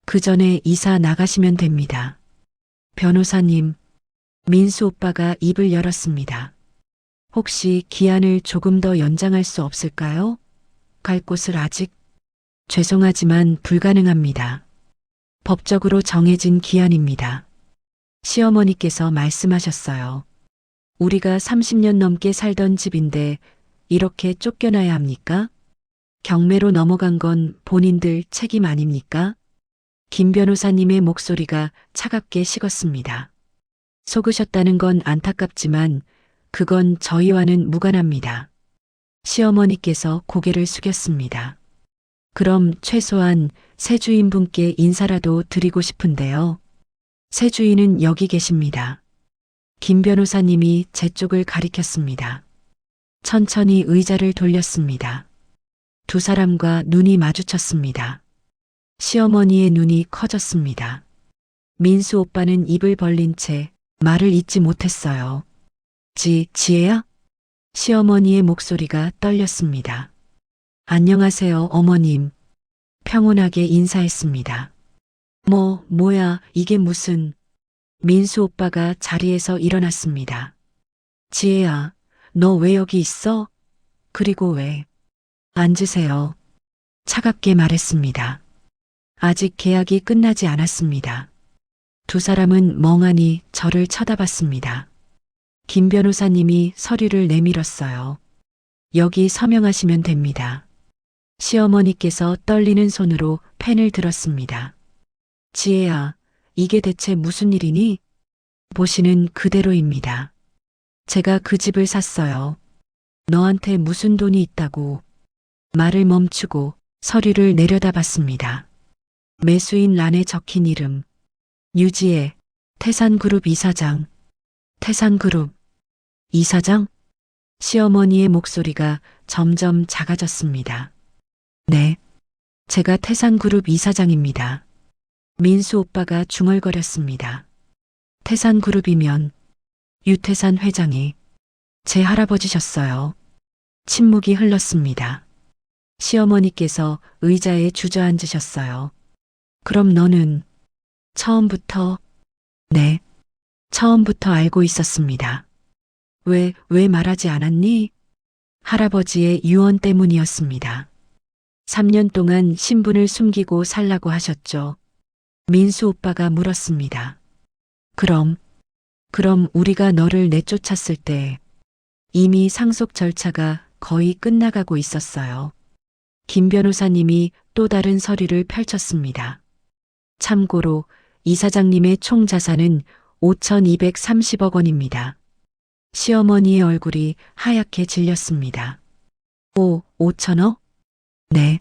그 전에 이사 나가시면 됩니다. 변호사님, 민수 오빠가 입을 열었습니다. 혹시 기한을 조금 더 연장할 수 없을까요? 갈 곳을 아직... 죄송하지만 불가능합니다. 법적으로 정해진 기한입니다. 시어머니께서 말씀하셨어요. 우리가 30년 넘게 살던 집인데 이렇게 쫓겨나야 합니까? 경매로 넘어간 건 본인들 책임 아닙니까? 김 변호사님의 목소리가 차갑게 식었습니다. 속으셨다는 건 안타깝지만 그건 저희와는 무관합니다. 시어머니께서 고개를 숙였습니다. 그럼 최소한 새 주인분께 인사라도 드리고 싶은데요. 새 주인은 여기 계십니다. 김 변호사님이 제 쪽을 가리켰습니다. 천천히 의자를 돌렸습니다. 두 사람과 눈이 마주쳤습니다. 시어머니의 눈이 커졌습니다. 민수 오빠는 입을 벌린 채 말을 잇지 못했어요. 지혜야? 시어머니의 목소리가 떨렸습니다. 안녕하세요, 어머님. 평온하게 인사했습니다. 뭐야, 이게 무슨... 민수 오빠가 자리에서 일어났습니다. 지혜야, 너 왜 여기 있어? 그리고 왜? 앉으세요. 차갑게 말했습니다. 아직 계약이 끝나지 않았습니다. 두 사람은 멍하니 저를 쳐다봤습니다. 김 변호사님이 서류를 내밀었어요. 여기 서명하시면 됩니다. 시어머니께서 떨리는 손으로 펜을 들었습니다. 지혜야, 이게 대체 무슨 일이니? 보시는 그대로입니다. 제가 그 집을 샀어요. 너한테 무슨 돈이 있다고. 말을 멈추고 서류를 내려다봤습니다. 매수인 란에 적힌 이름. 유지혜, 태산그룹 이사장. 태산그룹 이사장? 시어머니의 목소리가 점점 작아졌습니다. 네, 제가 태산그룹 이사장입니다. 민수 오빠가 중얼거렸습니다. 태산그룹이면 유태산 회장이 제 할아버지셨어요. 침묵이 흘렀습니다. 시어머니께서 의자에 주저앉으셨어요. 그럼 너는 처음부터... 네, 처음부터 알고 있었습니다. 왜 말하지 않았니? 할아버지의 유언 때문이었습니다. 3년 동안 신분을 숨기고 살라고 하셨죠. 민수 오빠가 물었습니다. 그럼 우리가 너를 내쫓았을 때 이미 상속 절차가 거의 끝나가고 있었어요. 김 변호사님이 또 다른 서류를 펼쳤습니다. 참고로 이사장님의 총 자산은 5,230억 원입니다. 시어머니의 얼굴이 하얗게 질렸습니다. 5천억? 네.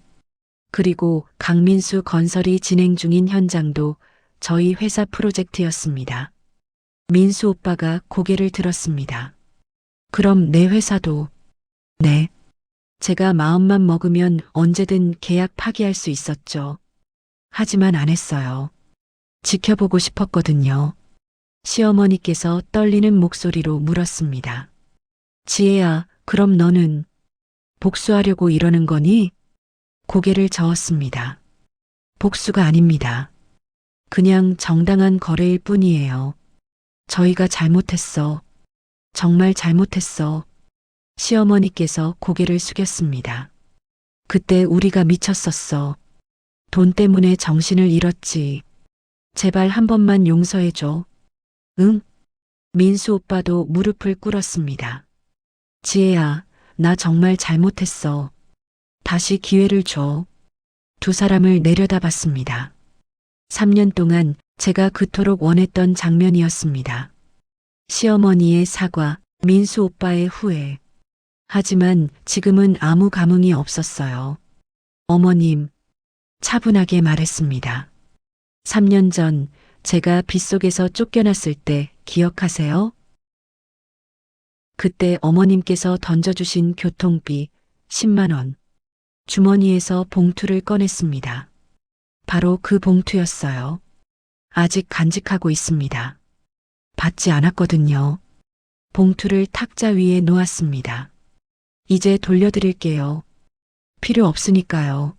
그리고 강민수 건설이 진행 중인 현장도 저희 회사 프로젝트였습니다. 민수 오빠가 고개를 들었습니다. 그럼 내 회사도... 네. 제가 마음만 먹으면 언제든 계약 파기할 수 있었죠. 하지만 안 했어요. 지켜보고 싶었거든요. 시어머니께서 떨리는 목소리로 물었습니다. 지혜야, 그럼 너는 복수하려고 이러는 거니? 고개를 저었습니다. 복수가 아닙니다. 그냥 정당한 거래일 뿐이에요. 저희가 잘못했어. 정말 잘못했어. 시어머니께서 고개를 숙였습니다. 그때 우리가 미쳤었어. 돈 때문에 정신을 잃었지. 제발 한 번만 용서해줘. 응? 민수 오빠도 무릎을 꿇었습니다. 지혜야, 나 정말 잘못했어. 다시 기회를 줘. 두 사람을 내려다봤습니다. 3년 동안 제가 그토록 원했던 장면이었습니다. 시어머니의 사과, 민수 오빠의 후회. 하지만 지금은 아무 감흥이 없었어요. 어머님, 차분하게 말했습니다. 3년 전 제가 빗속에서 쫓겨났을 때 기억하세요? 그때 어머님께서 던져주신 교통비 10만 원. 주머니에서 봉투를 꺼냈습니다. 바로 그 봉투였어요. 아직 간직하고 있습니다. 받지 않았거든요. 봉투를 탁자 위에 놓았습니다. 이제 돌려드릴게요. 필요 없으니까요.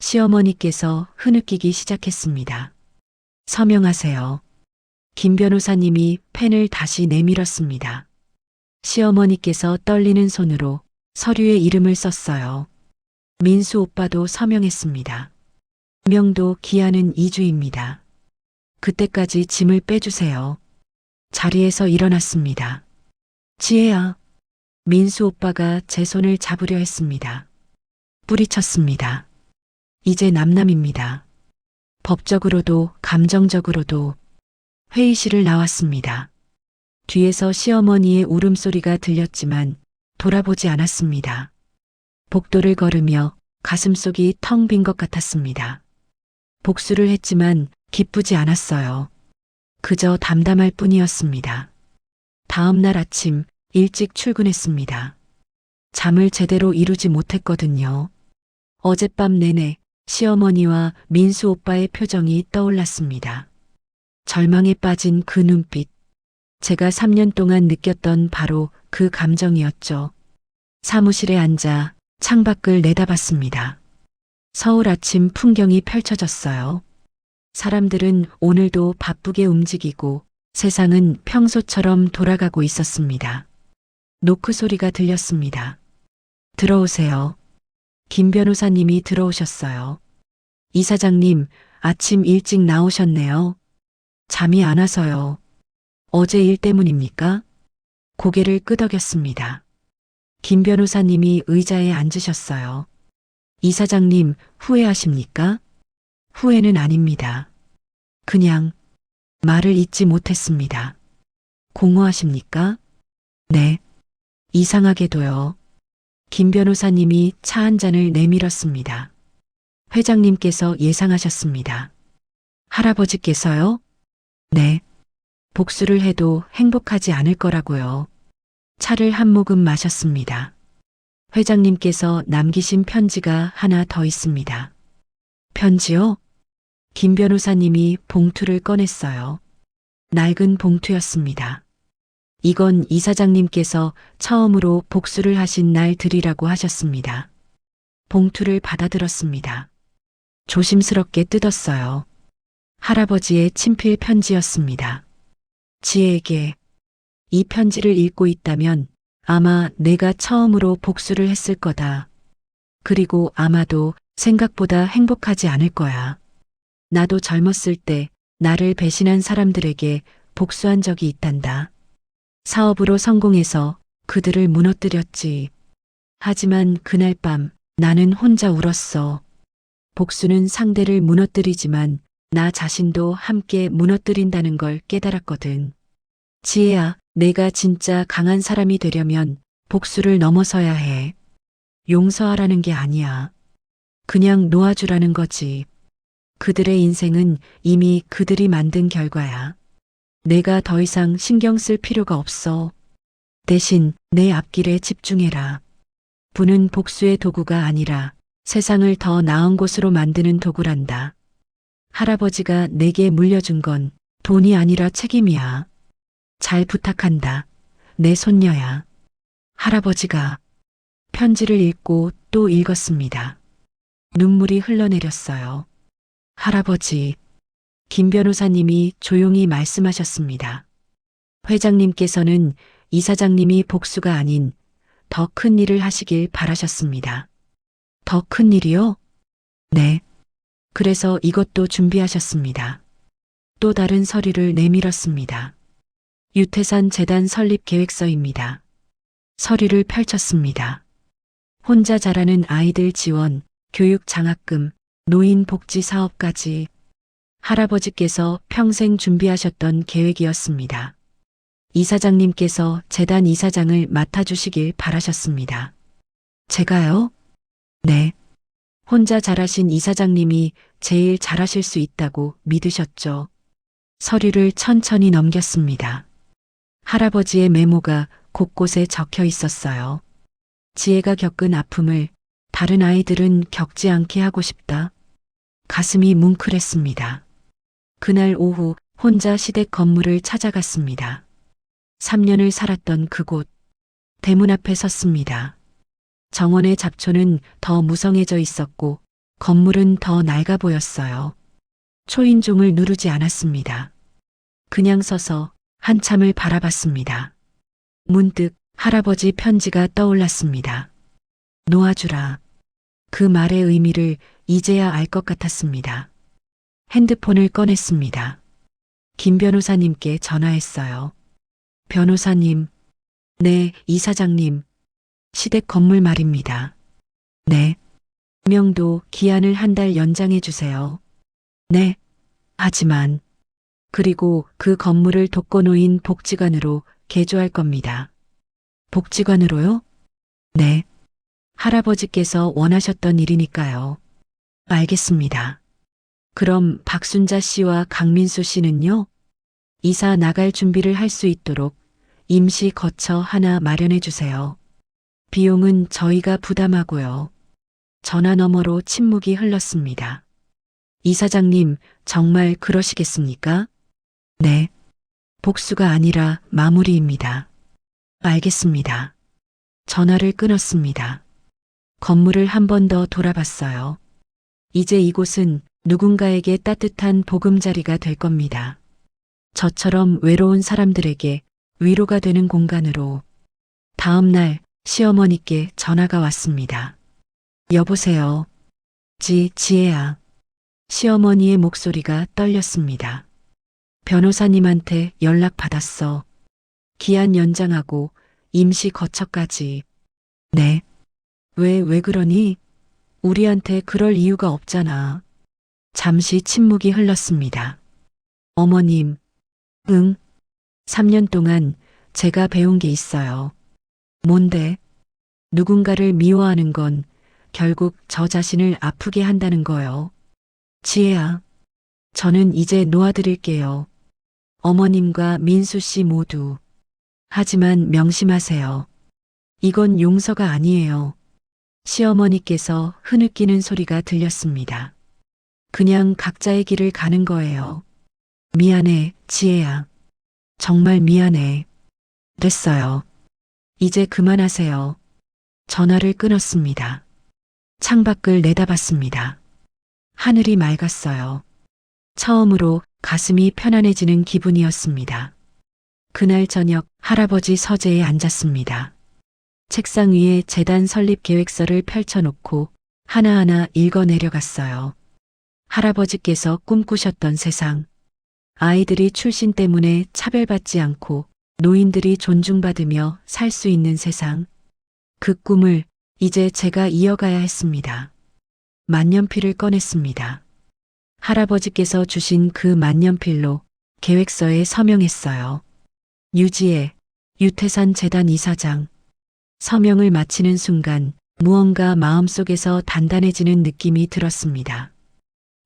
시어머니께서 흐느끼기 시작했습니다. 서명하세요. 김 변호사님이 펜을 다시 내밀었습니다. 시어머니께서 떨리는 손으로 서류에 이름을 썼어요. 민수 오빠도 서명했습니다. 명도 기한은 2주입니다. 그때까지 짐을 빼주세요. 자리에서 일어났습니다. 지혜야. 민수 오빠가 제 손을 잡으려 했습니다. 뿌리쳤습니다. 이제 남남입니다. 법적으로도 감정적으로도. 회의실을 나왔습니다. 뒤에서 시어머니의 울음소리가 들렸지만 돌아보지 않았습니다. 복도를 걸으며 가슴속이 텅 빈 것 같았습니다. 복수를 했지만 기쁘지 않았어요. 그저 담담할 뿐이었습니다. 다음 날 아침 일찍 출근했습니다. 잠을 제대로 이루지 못했거든요. 어젯밤 내내 시어머니와 민수 오빠의 표정이 떠올랐습니다. 절망에 빠진 그 눈빛. 제가 3년 동안 느꼈던 바로 그 감정이었죠. 사무실에 앉아 창밖을 내다봤습니다. 서울 아침 풍경이 펼쳐졌어요. 사람들은 오늘도 바쁘게 움직이고 세상은 평소처럼 돌아가고 있었습니다. 노크 소리가 들렸습니다. 들어오세요. 김 변호사님이 들어오셨어요. 이사장님, 아침 일찍 나오셨네요. 잠이 안 와서요. 어제 일 때문입니까? 고개를 끄덕였습니다. 김 변호사님이 의자에 앉으셨어요. 이사장님, 후회하십니까? 후회는 아닙니다. 그냥 말을 잇지 못했습니다. 공허하십니까? 네. 이상하게도요. 김 변호사님이 차 한 잔을 내밀었습니다. 회장님께서 예상하셨습니다. 할아버지께서요? 네. 복수를 해도 행복하지 않을 거라고요. 차를 한 모금 마셨습니다. 회장님께서 남기신 편지가 하나 더 있습니다. 편지요? 김 변호사님이 봉투를 꺼냈어요. 낡은 봉투였습니다. 이건 이사장님께서 처음으로 복수를 하신 날 드리라고 하셨습니다. 봉투를 받아들었습니다. 조심스럽게 뜯었어요. 할아버지의 친필 편지였습니다. 지혜에게 이 편지를 읽고 있다면 아마 내가 처음으로 복수를 했을 거다. 그리고 아마도 생각보다 행복하지 않을 거야. 나도 젊었을 때 나를 배신한 사람들에게 복수한 적이 있단다. 사업으로 성공해서 그들을 무너뜨렸지. 하지만 그날 밤 나는 혼자 울었어. 복수는 상대를 무너뜨리지만 나 자신도 함께 무너뜨린다는 걸 깨달았거든. 지혜야, 내가 진짜 강한 사람이 되려면 복수를 넘어서야 해. 용서하라는 게 아니야. 그냥 놓아주라는 거지. 그들의 인생은 이미 그들이 만든 결과야. 내가 더 이상 신경 쓸 필요가 없어. 대신 내 앞길에 집중해라. 부는 복수의 도구가 아니라 세상을 더 나은 곳으로 만드는 도구란다. 할아버지가 내게 물려준 건 돈이 아니라 책임이야. 잘 부탁한다. 내 손녀야. 할아버지가 편지를 읽고 또 읽었습니다. 눈물이 흘러내렸어요. 할아버지, 김 변호사님이 조용히 말씀하셨습니다. 회장님께서는 이사장님이 복수가 아닌 더 큰 일을 하시길 바라셨습니다. 더 큰 일이요? 네. 그래서 이것도 준비하셨습니다. 또 다른 서류를 내밀었습니다. 유태산 재단 설립 계획서입니다. 서류를 펼쳤습니다. 혼자 자라는 아이들 지원, 교육 장학금, 노인 복지 사업까지 할아버지께서 평생 준비하셨던 계획이었습니다. 이사장님께서 재단 이사장을 맡아주시길 바라셨습니다. 제가요? 네. 혼자 잘하신 이사장님이 제일 잘하실 수 있다고 믿으셨죠. 서류를 천천히 넘겼습니다. 할아버지의 메모가 곳곳에 적혀 있었어요. 지혜가 겪은 아픔을 다른 아이들은 겪지 않게 하고 싶다. 가슴이 뭉클했습니다. 그날 오후 혼자 시댁 건물을 찾아갔습니다. 3년을 살았던 그곳, 대문 앞에 섰습니다. 정원의 잡초는 더 무성해져 있었고 건물은 더 낡아 보였어요. 초인종을 누르지 않았습니다. 그냥 서서 한참을 바라봤습니다. 문득 할아버지 편지가 떠올랐습니다. 놓아주라. 그 말의 의미를 이제야 알 것 같았습니다. 핸드폰을 꺼냈습니다. 김 변호사님께 전화했어요. 변호사님, 네, 이사장님. 시댁 건물 말입니다. 네. 명도 기한을 한 달 연장해 주세요. 네. 하지만 그리고 그 건물을 독거노인 복지관으로 개조할 겁니다. 복지관으로요? 네. 할아버지께서 원하셨던 일이니까요. 알겠습니다. 그럼 박순자 씨와 강민수 씨는요? 이사 나갈 준비를 할 수 있도록 임시 거처 하나 마련해 주세요. 비용은 저희가 부담하고요. 전화 너머로 침묵이 흘렀습니다. 이사장님, 정말 그러시겠습니까? 네. 복수가 아니라 마무리입니다. 알겠습니다. 전화를 끊었습니다. 건물을 한 번 더 돌아봤어요. 이제 이곳은 누군가에게 따뜻한 보금자리가 될 겁니다. 저처럼 외로운 사람들에게 위로가 되는 공간으로. 다음 날 시어머니께 전화가 왔습니다. 여보세요. 지혜야. 시어머니의 목소리가 떨렸습니다. 변호사님한테 연락 받았어. 기한 연장하고 임시 거처까지. 네. 왜 그러니? 우리한테 그럴 이유가 없잖아. 잠시 침묵이 흘렀습니다. 어머님, 응. 3년 동안 제가 배운 게 있어요. 뭔데? 누군가를 미워하는 건 결국 저 자신을 아프게 한다는 거요. 지혜야, 저는 이제 놓아드릴게요. 어머님과 민수 씨 모두. 하지만 명심하세요. 이건 용서가 아니에요. 시어머니께서 흐느끼는 소리가 들렸습니다. 그냥 각자의 길을 가는 거예요. 미안해, 지혜야. 정말 미안해. 됐어요. 이제 그만하세요. 전화를 끊었습니다. 창밖을 내다봤습니다. 하늘이 맑았어요. 처음으로 가슴이 편안해지는 기분이었습니다. 그날 저녁 할아버지 서재에 앉았습니다. 책상 위에 재단 설립 계획서를 펼쳐놓고 하나하나 읽어 내려갔어요. 할아버지께서 꿈꾸셨던 세상. 아이들이 출신 때문에 차별받지 않고 노인들이 존중받으며 살 수 있는 세상. 그 꿈을 이제 제가 이어가야 했습니다. 만년필을 꺼냈습니다. 할아버지께서 주신 그 만년필로 계획서에 서명했어요. 유지혜, 유태산 재단 이사장. 서명을 마치는 순간 무언가 마음속에서 단단해지는 느낌이 들었습니다.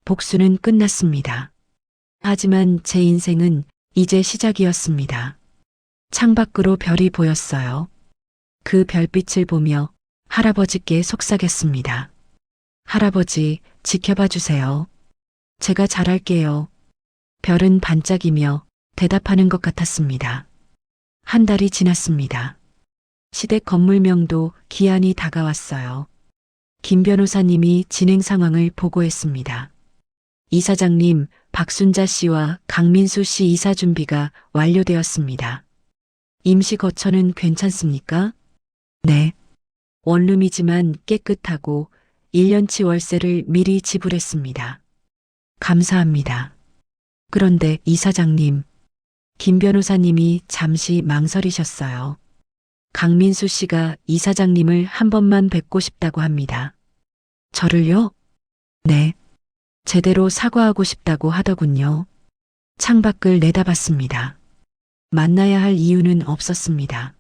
복수는 끝났습니다. 하지만 제 인생은 이제 시작이었습니다. 창밖으로 별이 보였어요. 그 별빛을 보며 할아버지께 속삭였습니다. 할아버지, 지켜봐 주세요. 제가 잘할게요. 별은 반짝이며 대답하는 것 같았습니다. 한 달이 지났습니다. 시댁 건물명도 기한이 다가왔어요. 김 변호사님이 진행 상황을 보고했습니다. 이사장님, 박순자 씨와 강민수 씨 이사 준비가 완료되었습니다. 임시 거처는 괜찮습니까? 네. 원룸이지만 깨끗하고 1년치 월세를 미리 지불했습니다. 감사합니다. 그런데 이사장님, 김 변호사님이 잠시 망설이셨어요. 강민수 씨가 이사장님을 한 번만 뵙고 싶다고 합니다. 저를요? 네. 제대로 사과하고 싶다고 하더군요. 창밖을 내다봤습니다. 만나야 할 이유는 없었습니다.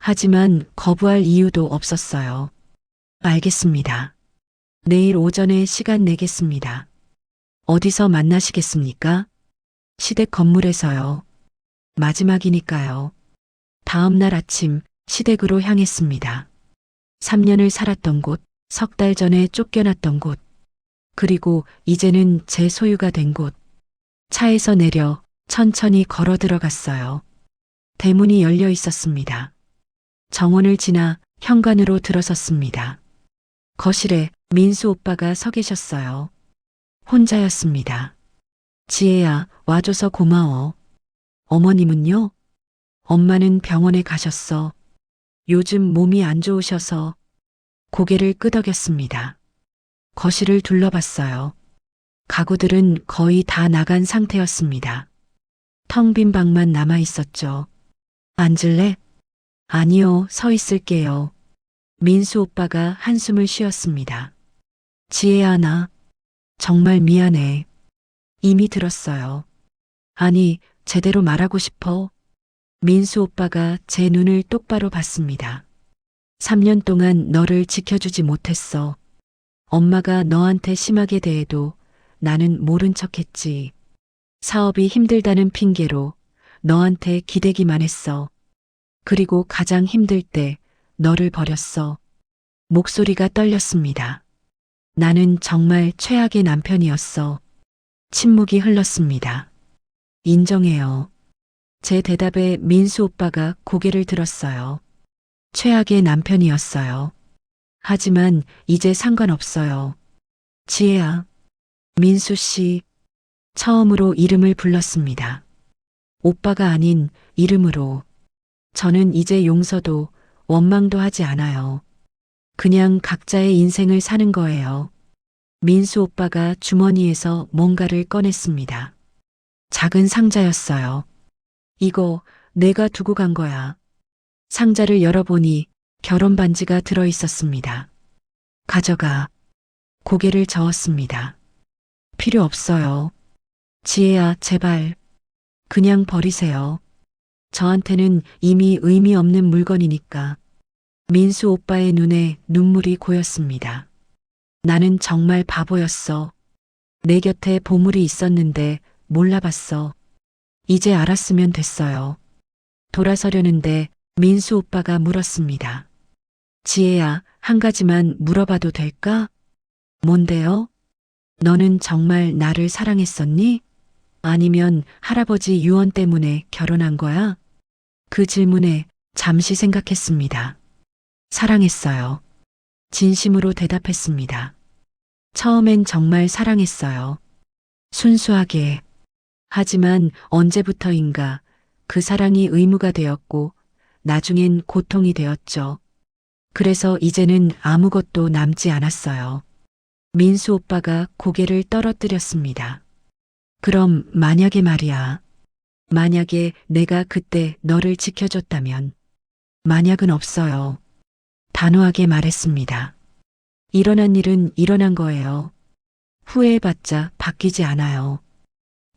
하지만 거부할 이유도 없었어요. 알겠습니다. 내일 오전에 시간 내겠습니다. 어디서 만나시겠습니까? 시댁 건물에서요. 마지막이니까요. 다음 날 아침 시댁으로 향했습니다. 3년을 살았던 곳, 석 달 전에 쫓겨났던 곳, 그리고 이제는 제 소유가 된 곳. 차에서 내려 천천히 걸어 들어갔어요. 대문이 열려 있었습니다. 정원을 지나 현관으로 들어섰습니다. 거실에 민수 오빠가 서 계셨어요. 혼자였습니다. 지혜야, 와줘서 고마워. 어머님은요? 엄마는 병원에 가셨어. 요즘 몸이 안 좋으셔서. 고개를 끄덕였습니다. 거실을 둘러봤어요. 가구들은 거의 다 나간 상태였습니다. 텅 빈 방만 남아 있었죠. 앉을래? 아니요, 서 있을게요. 민수 오빠가 한숨을 쉬었습니다. 지혜야, 나 정말 미안해. 이미 들었어요. 아니, 제대로 말하고 싶어. 민수 오빠가 제 눈을 똑바로 봤습니다. 3년 동안 너를 지켜주지 못했어. 엄마가 너한테 심하게 대해도 나는 모른 척했지. 사업이 힘들다는 핑계로 너한테 기대기만 했어. 그리고 가장 힘들 때 너를 버렸어. 목소리가 떨렸습니다. 나는 정말 최악의 남편이었어. 침묵이 흘렀습니다. 인정해요. 제 대답에 민수 오빠가 고개를 들었어요. 최악의 남편이었어요. 하지만 이제 상관없어요. 지혜야, 민수 씨, 처음으로 이름을 불렀습니다. 오빠가 아닌 이름으로. 저는 이제 용서도 원망도 하지 않아요. 그냥 각자의 인생을 사는 거예요. 민수 오빠가 주머니에서 뭔가를 꺼냈습니다. 작은 상자였어요. 이거 내가 두고 간 거야. 상자를 열어보니 결혼 반지가 들어 있었습니다. 가져가. 고개를 저었습니다. 필요 없어요. 지혜야, 제발. 그냥 버리세요. 저한테는 이미 의미 없는 물건이니까. 민수 오빠의 눈에 눈물이 고였습니다. 나는 정말 바보였어. 내 곁에 보물이 있었는데 몰라봤어. 이제 알았으면 됐어요. 돌아서려는데 민수 오빠가 물었습니다. 지혜야, 한 가지만 물어봐도 될까? 뭔데요? 너는 정말 나를 사랑했었니? 아니면 할아버지 유언 때문에 결혼한 거야? 그 질문에 잠시 생각했습니다. 사랑했어요. 진심으로 대답했습니다. 처음엔 정말 사랑했어요. 순수하게. 하지만 언제부터인가 그 사랑이 의무가 되었고 나중엔 고통이 되었죠. 그래서 이제는 아무것도 남지 않았어요. 민수 오빠가 고개를 떨어뜨렸습니다. 그럼 만약에 말이야. 만약에 내가 그때 너를 지켜줬다면. 만약은 없어요. 단호하게 말했습니다. 일어난 일은 일어난 거예요. 후회해봤자 바뀌지 않아요.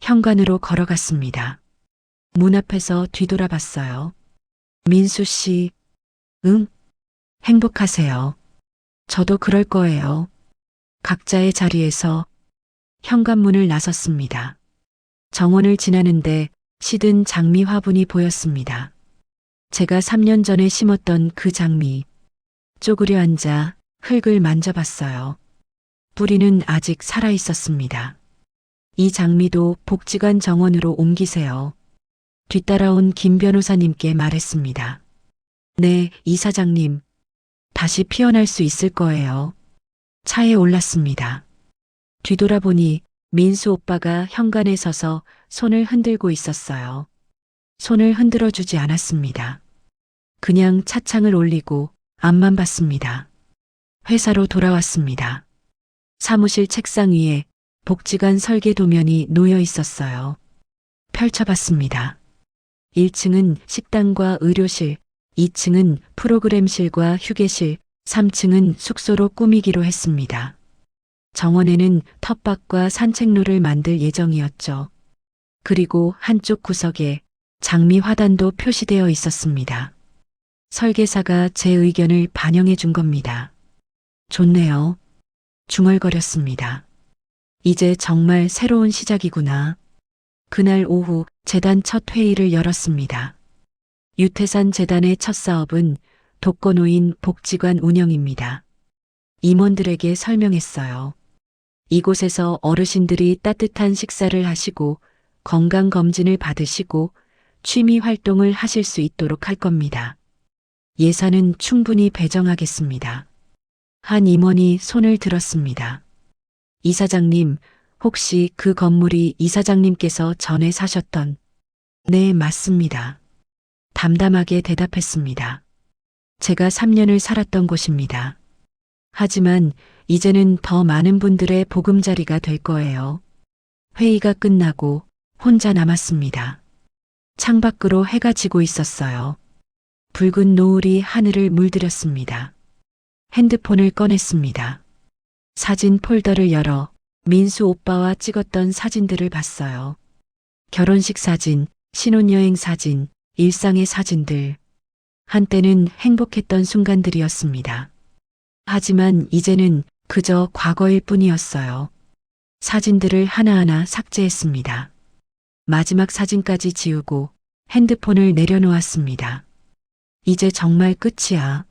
현관으로 걸어갔습니다. 문 앞에서 뒤돌아봤어요. 민수 씨, 응? 행복하세요. 저도 그럴 거예요. 각자의 자리에서 현관문을 나섰습니다. 정원을 지나는데 시든 장미 화분이 보였습니다. 제가 3년 전에 심었던 그 장미. 쪼그려 앉아 흙을 만져봤어요. 뿌리는 아직 살아 있었습니다. 이 장미도 복지관 정원으로 옮기세요. 뒤따라온 김 변호사님께 말했습니다. 네, 이사장님. 다시 피어날 수 있을 거예요. 차에 올랐습니다. 뒤돌아보니 민수 오빠가 현관에 서서 손을 흔들고 있었어요. 손을 흔들어 주지 않았습니다. 그냥 차창을 올리고 앞만 봤습니다. 회사로 돌아왔습니다. 사무실 책상 위에 복지관 설계 도면이 놓여 있었어요. 펼쳐봤습니다. 1층은 식당과 의료실, 2층은 프로그램실과 휴게실, 3층은 숙소로 꾸미기로 했습니다. 정원에는 텃밭과 산책로를 만들 예정이었죠. 그리고 한쪽 구석에 장미 화단도 표시되어 있었습니다. 설계사가 제 의견을 반영해 준 겁니다. 좋네요. 중얼거렸습니다. 이제 정말 새로운 시작이구나. 그날 오후 재단 첫 회의를 열었습니다. 유태산 재단의 첫 사업은 독거노인 복지관 운영입니다. 임원들에게 설명했어요. 이곳에서 어르신들이 따뜻한 식사를 하시고 건강검진을 받으시고 취미 활동을 하실 수 있도록 할 겁니다. 예산은 충분히 배정하겠습니다. 한 임원이 손을 들었습니다. 이사장님, 혹시 그 건물이 이사장님께서 전에 사셨던? 네, 맞습니다. 담담하게 대답했습니다. 제가 3년을 살았던 곳입니다. 하지만 이제는 더 많은 분들의 보금자리가 될 거예요. 회의가 끝나고 혼자 남았습니다. 창밖으로 해가 지고 있었어요. 붉은 노을이 하늘을 물들였습니다. 핸드폰을 꺼냈습니다. 사진 폴더를 열어 민수 오빠와 찍었던 사진들을 봤어요. 결혼식 사진, 신혼여행 사진, 일상의 사진들. 한때는 행복했던 순간들이었습니다. 하지만 이제는 그저 과거일 뿐이었어요. 사진들을 하나하나 삭제했습니다. 마지막 사진까지 지우고 핸드폰을 내려놓았습니다. 이제 정말 끝이야.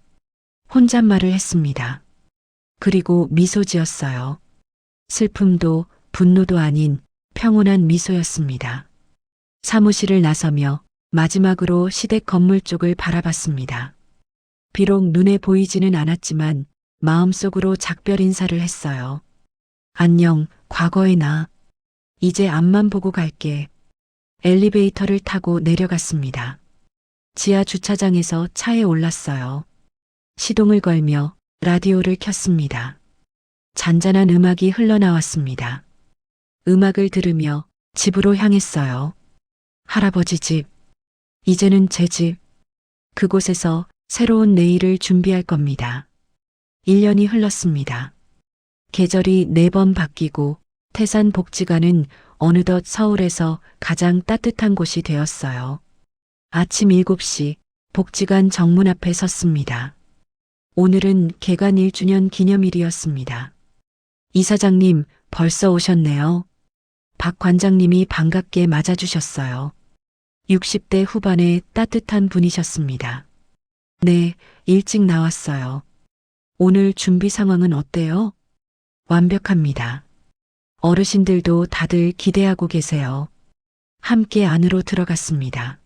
혼잣말을 했습니다. 그리고 미소 지었어요. 슬픔도 분노도 아닌 평온한 미소였습니다. 사무실을 나서며 마지막으로 시댁 건물 쪽을 바라봤습니다. 비록 눈에 보이지는 않았지만 마음속으로 작별 인사를 했어요. 안녕, 과거의 나. 이제 앞만 보고 갈게. 엘리베이터를 타고 내려갔습니다. 지하 주차장에서 차에 올랐어요. 시동을 걸며 라디오를 켰습니다. 잔잔한 음악이 흘러나왔습니다. 음악을 들으며 집으로 향했어요. 할아버지 집. 이제는 제 집. 그곳에서 새로운 내일을 준비할 겁니다. 1년이 흘렀습니다. 계절이 4번 바뀌고 태산 복지관은 어느덧 서울에서 가장 따뜻한 곳이 되었어요. 아침 7시 복지관 정문 앞에 섰습니다. 오늘은 개관 1주년 기념일이었습니다. 이사장님, 벌써 오셨네요. 박 관장님이 반갑게 맞아주셨어요. 60대 후반의 따뜻한 분이셨습니다. 네, 일찍 나왔어요. 오늘 준비 상황은 어때요? 완벽합니다. 어르신들도 다들 기대하고 계세요. 함께 안으로 들어갔습니다.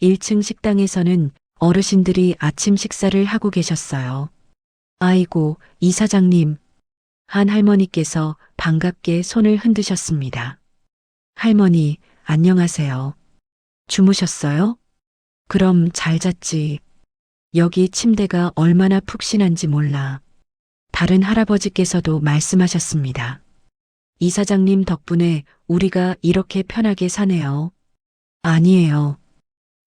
1층 식당에서는 어르신들이 아침 식사를 하고 계셨어요. 아이고, 이사장님. 한 할머니께서 반갑게 손을 흔드셨습니다. 할머니, 안녕하세요. 주무셨어요? 그럼 잘 잤지. 여기 침대가 얼마나 푹신한지 몰라. 다른 할아버지께서도 말씀하셨습니다. 이사장님 덕분에 우리가 이렇게 편하게 사네요. 아니에요.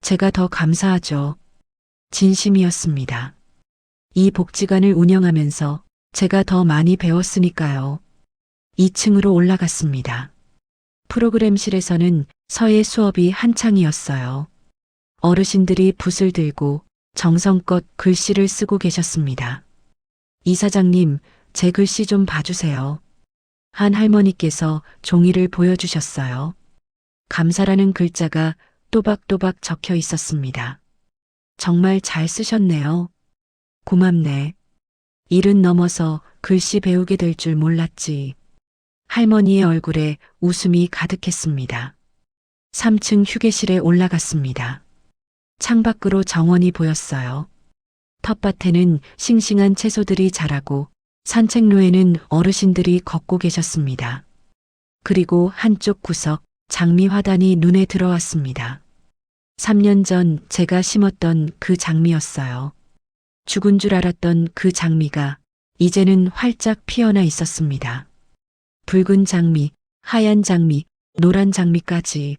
제가 더 감사하죠. 진심이었습니다. 이 복지관을 운영하면서 제가 더 많이 배웠으니까요. 2층으로 올라갔습니다. 프로그램실에서는 서예 수업이 한창이었어요. 어르신들이 붓을 들고 정성껏 글씨를 쓰고 계셨습니다. 이사장님, 제 글씨 좀 봐주세요. 한 할머니께서 종이를 보여주셨어요. 감사라는 글자가 또박또박 적혀 있었습니다. 정말 잘 쓰셨네요. 고맙네. 일은 넘어서 글씨 배우게 될 줄 몰랐지. 할머니의 얼굴에 웃음이 가득했습니다. 3층 휴게실에 올라갔습니다. 창밖으로 정원이 보였어요. 텃밭에는 싱싱한 채소들이 자라고 산책로에는 어르신들이 걷고 계셨습니다. 그리고 한쪽 구석 장미 화단이 눈에 들어왔습니다. 3년 전 제가 심었던 그 장미였어요. 죽은 줄 알았던 그 장미가 이제는 활짝 피어나 있었습니다. 붉은 장미, 하얀 장미, 노란 장미까지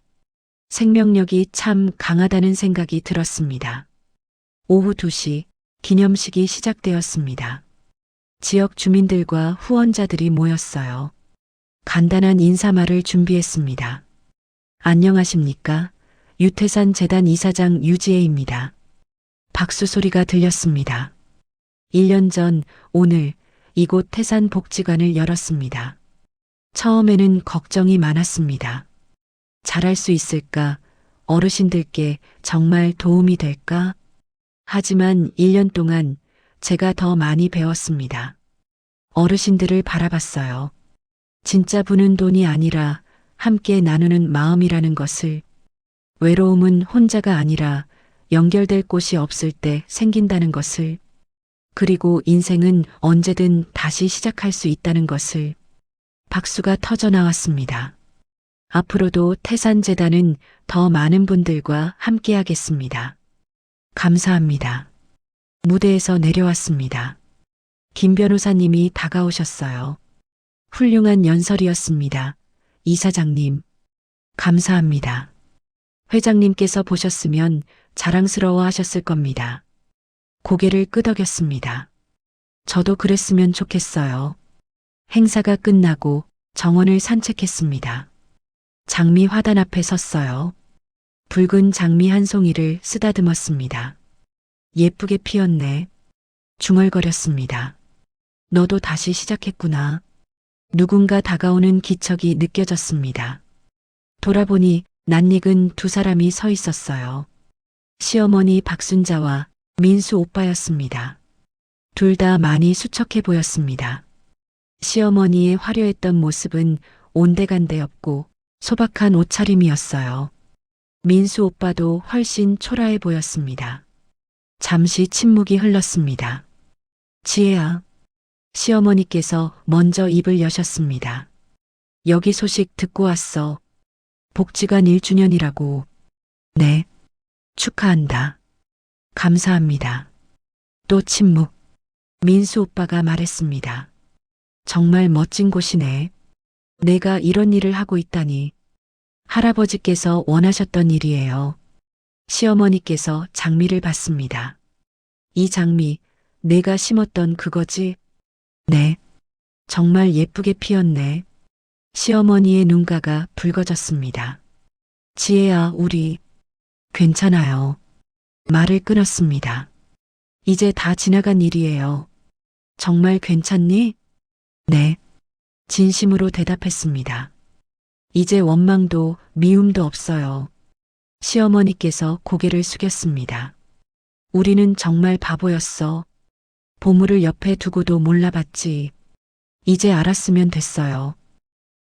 생명력이 참 강하다는 생각이 들었습니다. 오후 2시 기념식이 시작되었습니다. 지역 주민들과 후원자들이 모였어요. 간단한 인사말을 준비했습니다. 안녕하십니까? 유태산 재단 이사장 유지혜입니다. 박수 소리가 들렸습니다. 1년 전 오늘 이곳 태산 복지관을 열었습니다. 처음에는 걱정이 많았습니다. 잘할 수 있을까? 어르신들께 정말 도움이 될까? 하지만 1년 동안 제가 더 많이 배웠습니다. 어르신들을 바라봤어요. 진짜 부는 돈이 아니라 함께 나누는 마음이라는 것을, 외로움은 혼자가 아니라 연결될 곳이 없을 때 생긴다는 것을, 그리고 인생은 언제든 다시 시작할 수 있다는 것을. 박수가 터져 나왔습니다. 앞으로도 태산재단은 더 많은 분들과 함께하겠습니다. 감사합니다. 무대에서 내려왔습니다. 김 변호사님이 다가오셨어요. 훌륭한 연설이었습니다. 이사장님, 감사합니다. 회장님께서 보셨으면 자랑스러워 하셨을 겁니다. 고개를 끄덕였습니다. 저도 그랬으면 좋겠어요. 행사가 끝나고 정원을 산책했습니다. 장미 화단 앞에 섰어요. 붉은 장미 한 송이를 쓰다듬었습니다. 예쁘게 피었네. 중얼거렸습니다. 너도 다시 시작했구나. 누군가 다가오는 기척이 느껴졌습니다. 돌아보니 낯익은 두 사람이 서 있었어요. 시어머니 박순자와 민수 오빠였습니다. 둘 다 많이 수척해 보였습니다. 시어머니의 화려했던 모습은 온데간데 없고 소박한 옷차림이었어요. 민수 오빠도 훨씬 초라해 보였습니다. 잠시 침묵이 흘렀습니다. 지혜야. 시어머니께서 먼저 입을 여셨습니다. 여기 소식 듣고 왔어. 복지관 1주년이라고. 네. 축하한다. 감사합니다. 또 침묵. 민수 오빠가 말했습니다. 정말 멋진 곳이네. 내가 이런 일을 하고 있다니. 할아버지께서 원하셨던 일이에요. 시어머니께서 장미를 받습니다. 이 장미, 내가 심었던 그거지? 네. 정말 예쁘게 피었네. 시어머니의 눈가가 붉어졌습니다. 지혜야, 우리. 괜찮아요. 말을 끊었습니다. 이제 다 지나간 일이에요. 정말 괜찮니? 네. 진심으로 대답했습니다. 이제 원망도 미움도 없어요. 시어머니께서 고개를 숙였습니다. 우리는 정말 바보였어. 보물을 옆에 두고도 몰라봤지. 이제 알았으면 됐어요.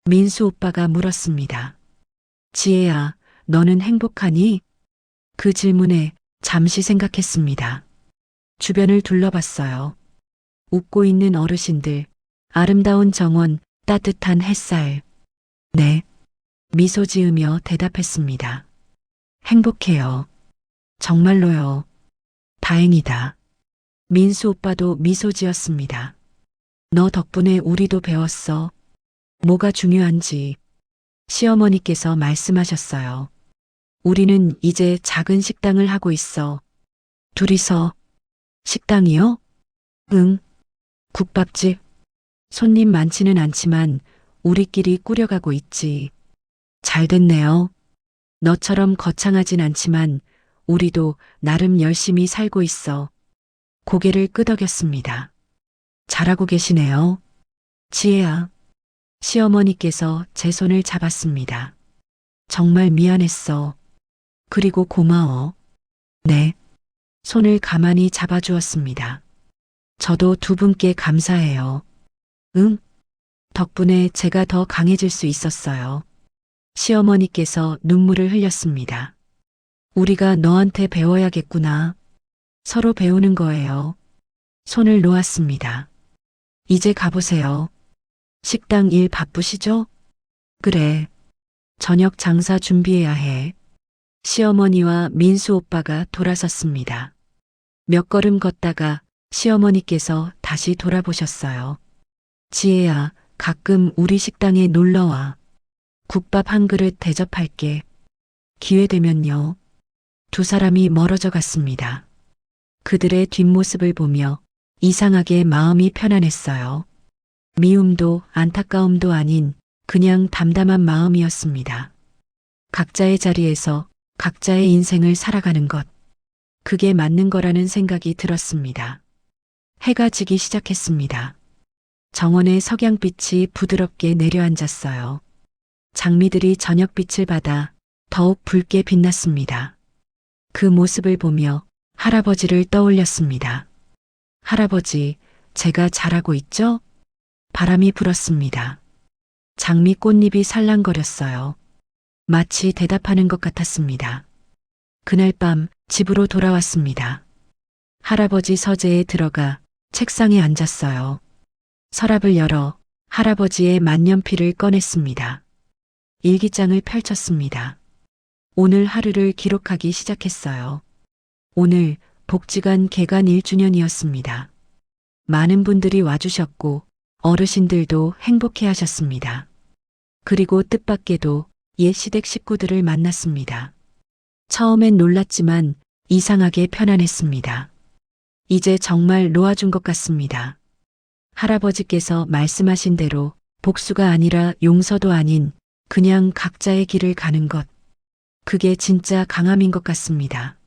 민수 오빠가 물었습니다. 지혜야, 너는 행복하니? 그 질문에 잠시 생각했습니다. 주변을 둘러봤어요. 웃고 있는 어르신들, 아름다운 정원, 따뜻한 햇살. 네. 미소 지으며 대답했습니다. 행복해요. 정말로요. 다행이다. 민수 오빠도 미소 지었습니다. 너 덕분에 우리도 배웠어. 뭐가 중요한지. 시어머니께서 말씀하셨어요. 우리는 이제 작은 식당을 하고 있어. 둘이서. 식당이요? 응. 국밥집. 손님 많지는 않지만 우리끼리 꾸려가고 있지. 잘 됐네요. 너처럼 거창하진 않지만 우리도 나름 열심히 살고 있어. 고개를 끄덕였습니다. 잘하고 계시네요. 지혜야. 시어머니께서 제 손을 잡았습니다. 정말 미안했어. 그리고 고마워. 네. 손을 가만히 잡아주었습니다. 저도 두 분께 감사해요. 응? 덕분에 제가 더 강해질 수 있었어요. 시어머니께서 눈물을 흘렸습니다. 우리가 너한테 배워야겠구나. 서로 배우는 거예요. 손을 놓았습니다. 이제 가보세요. 식당 일 바쁘시죠? 그래. 저녁 장사 준비해야 해. 시어머니와 민수 오빠가 돌아섰습니다. 몇 걸음 걷다가 시어머니께서 다시 돌아보셨어요. 지혜야, 가끔 우리 식당에 놀러와. 국밥 한 그릇 대접할게. 기회되면요. 두 사람이 멀어져 갔습니다. 그들의 뒷모습을 보며 이상하게 마음이 편안했어요. 미움도 안타까움도 아닌 그냥 담담한 마음이었습니다. 각자의 자리에서 각자의 인생을 살아가는 것. 그게 맞는 거라는 생각이 들었습니다. 해가 지기 시작했습니다. 정원의 석양빛이 부드럽게 내려앉았어요. 장미들이 저녁빛을 받아 더욱 붉게 빛났습니다. 그 모습을 보며 할아버지를 떠올렸습니다. 할아버지, 제가 잘하고 있죠? 바람이 불었습니다. 장미 꽃잎이 살랑거렸어요. 마치 대답하는 것 같았습니다. 그날 밤 집으로 돌아왔습니다. 할아버지 서재에 들어가 책상에 앉았어요. 서랍을 열어 할아버지의 만년필을 꺼냈습니다. 일기장을 펼쳤습니다. 오늘 하루를 기록하기 시작했어요. 오늘 복지관 개관 1주년이었습니다. 많은 분들이 와주셨고 어르신들도 행복해 하셨습니다. 그리고 뜻밖에도 옛 시댁 식구들을 만났습니다. 처음엔 놀랐지만 이상하게 편안했습니다. 이제 정말 놓아준 것 같습니다. 할아버지께서 말씀하신 대로 복수가 아니라 용서도 아닌 그냥 각자의 길을 가는 것. 그게 진짜 강함인 것 같습니다.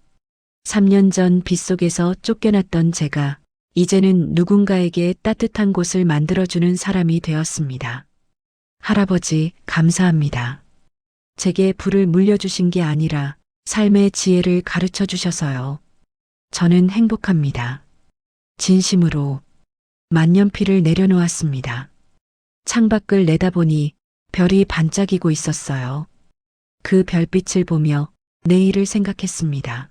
3년 전 빗속에서 쫓겨났던 제가 이제는 누군가에게 따뜻한 곳을 만들어주는 사람이 되었습니다. 할아버지, 감사합니다. 제게 불을 물려주신 게 아니라 삶의 지혜를 가르쳐 주셔서요. 저는 행복합니다. 진심으로 만년필을 내려놓았습니다. 창밖을 내다보니 별이 반짝이고 있었어요. 그 별빛을 보며 내일을 생각했습니다.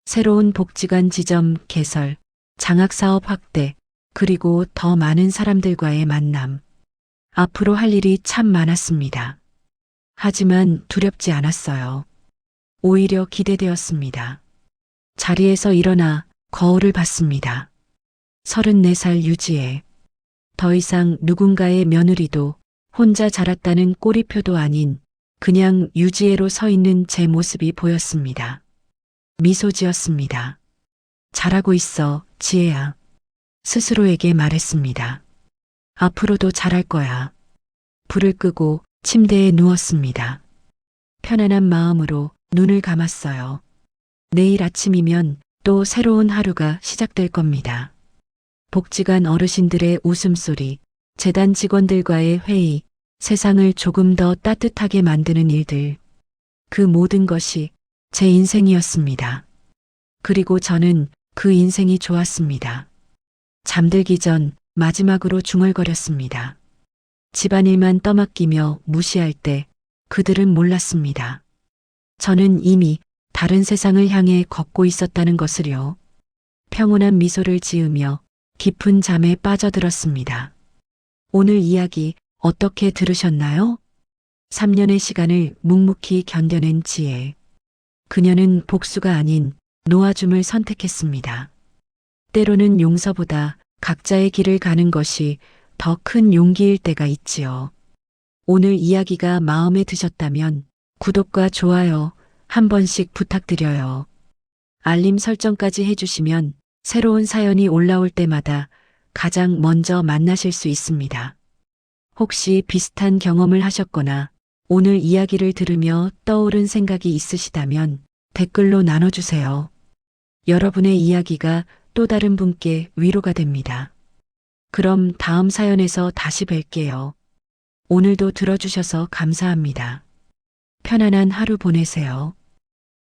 새로운 복지관 지점 개설, 장학사업 확대, 그리고 더 많은 사람들과의 만남. 앞으로 할 일이 참 많았습니다. 하지만 두렵지 않았어요. 오히려 기대되었습니다. 자리에서 일어나 거울을 봤습니다. 34살 유지혜. 더 이상 누군가의 며느리도 혼자 자랐다는 꼬리표도 아닌 그냥 유지혜로 서 있는 제 모습이 보였습니다. 미소 지었습니다. 잘하고 있어, 지혜야. 스스로에게 말했습니다. 앞으로도 잘할 거야. 불을 끄고 침대에 누웠습니다. 편안한 마음으로 눈을 감았어요. 내일 아침이면 또 새로운 하루가 시작될 겁니다. 복지관 어르신들의 웃음소리, 재단 직원들과의 회의, 세상을 조금 더 따뜻하게 만드는 일들. 그 모든 것이 제 인생이었습니다. 그리고 저는 그 인생이 좋았습니다. 잠들기 전 마지막으로 중얼거렸습니다. 집안일만 떠맡기며 무시할 때 그들은 몰랐습니다. 저는 이미 다른 세상을 향해 걷고 있었다는 것을요. 평온한 미소를 지으며 깊은 잠에 빠져들었습니다. 오늘 이야기 어떻게 들으셨나요? 3년의 시간을 묵묵히 견뎌낸 지혜. 그녀는 복수가 아닌 놓아줌을 선택했습니다. 때로는 용서보다 각자의 길을 가는 것이 더 큰 용기일 때가 있지요. 오늘 이야기가 마음에 드셨다면 구독과 좋아요 한 번씩 부탁드려요. 알림 설정까지 해주시면 새로운 사연이 올라올 때마다 가장 먼저 만나실 수 있습니다. 혹시 비슷한 경험을 하셨거나 오늘 이야기를 들으며 떠오른 생각이 있으시다면 댓글로 나눠주세요. 여러분의 이야기가 또 다른 분께 위로가 됩니다. 그럼 다음 사연에서 다시 뵐게요. 오늘도 들어주셔서 감사합니다. 편안한 하루 보내세요.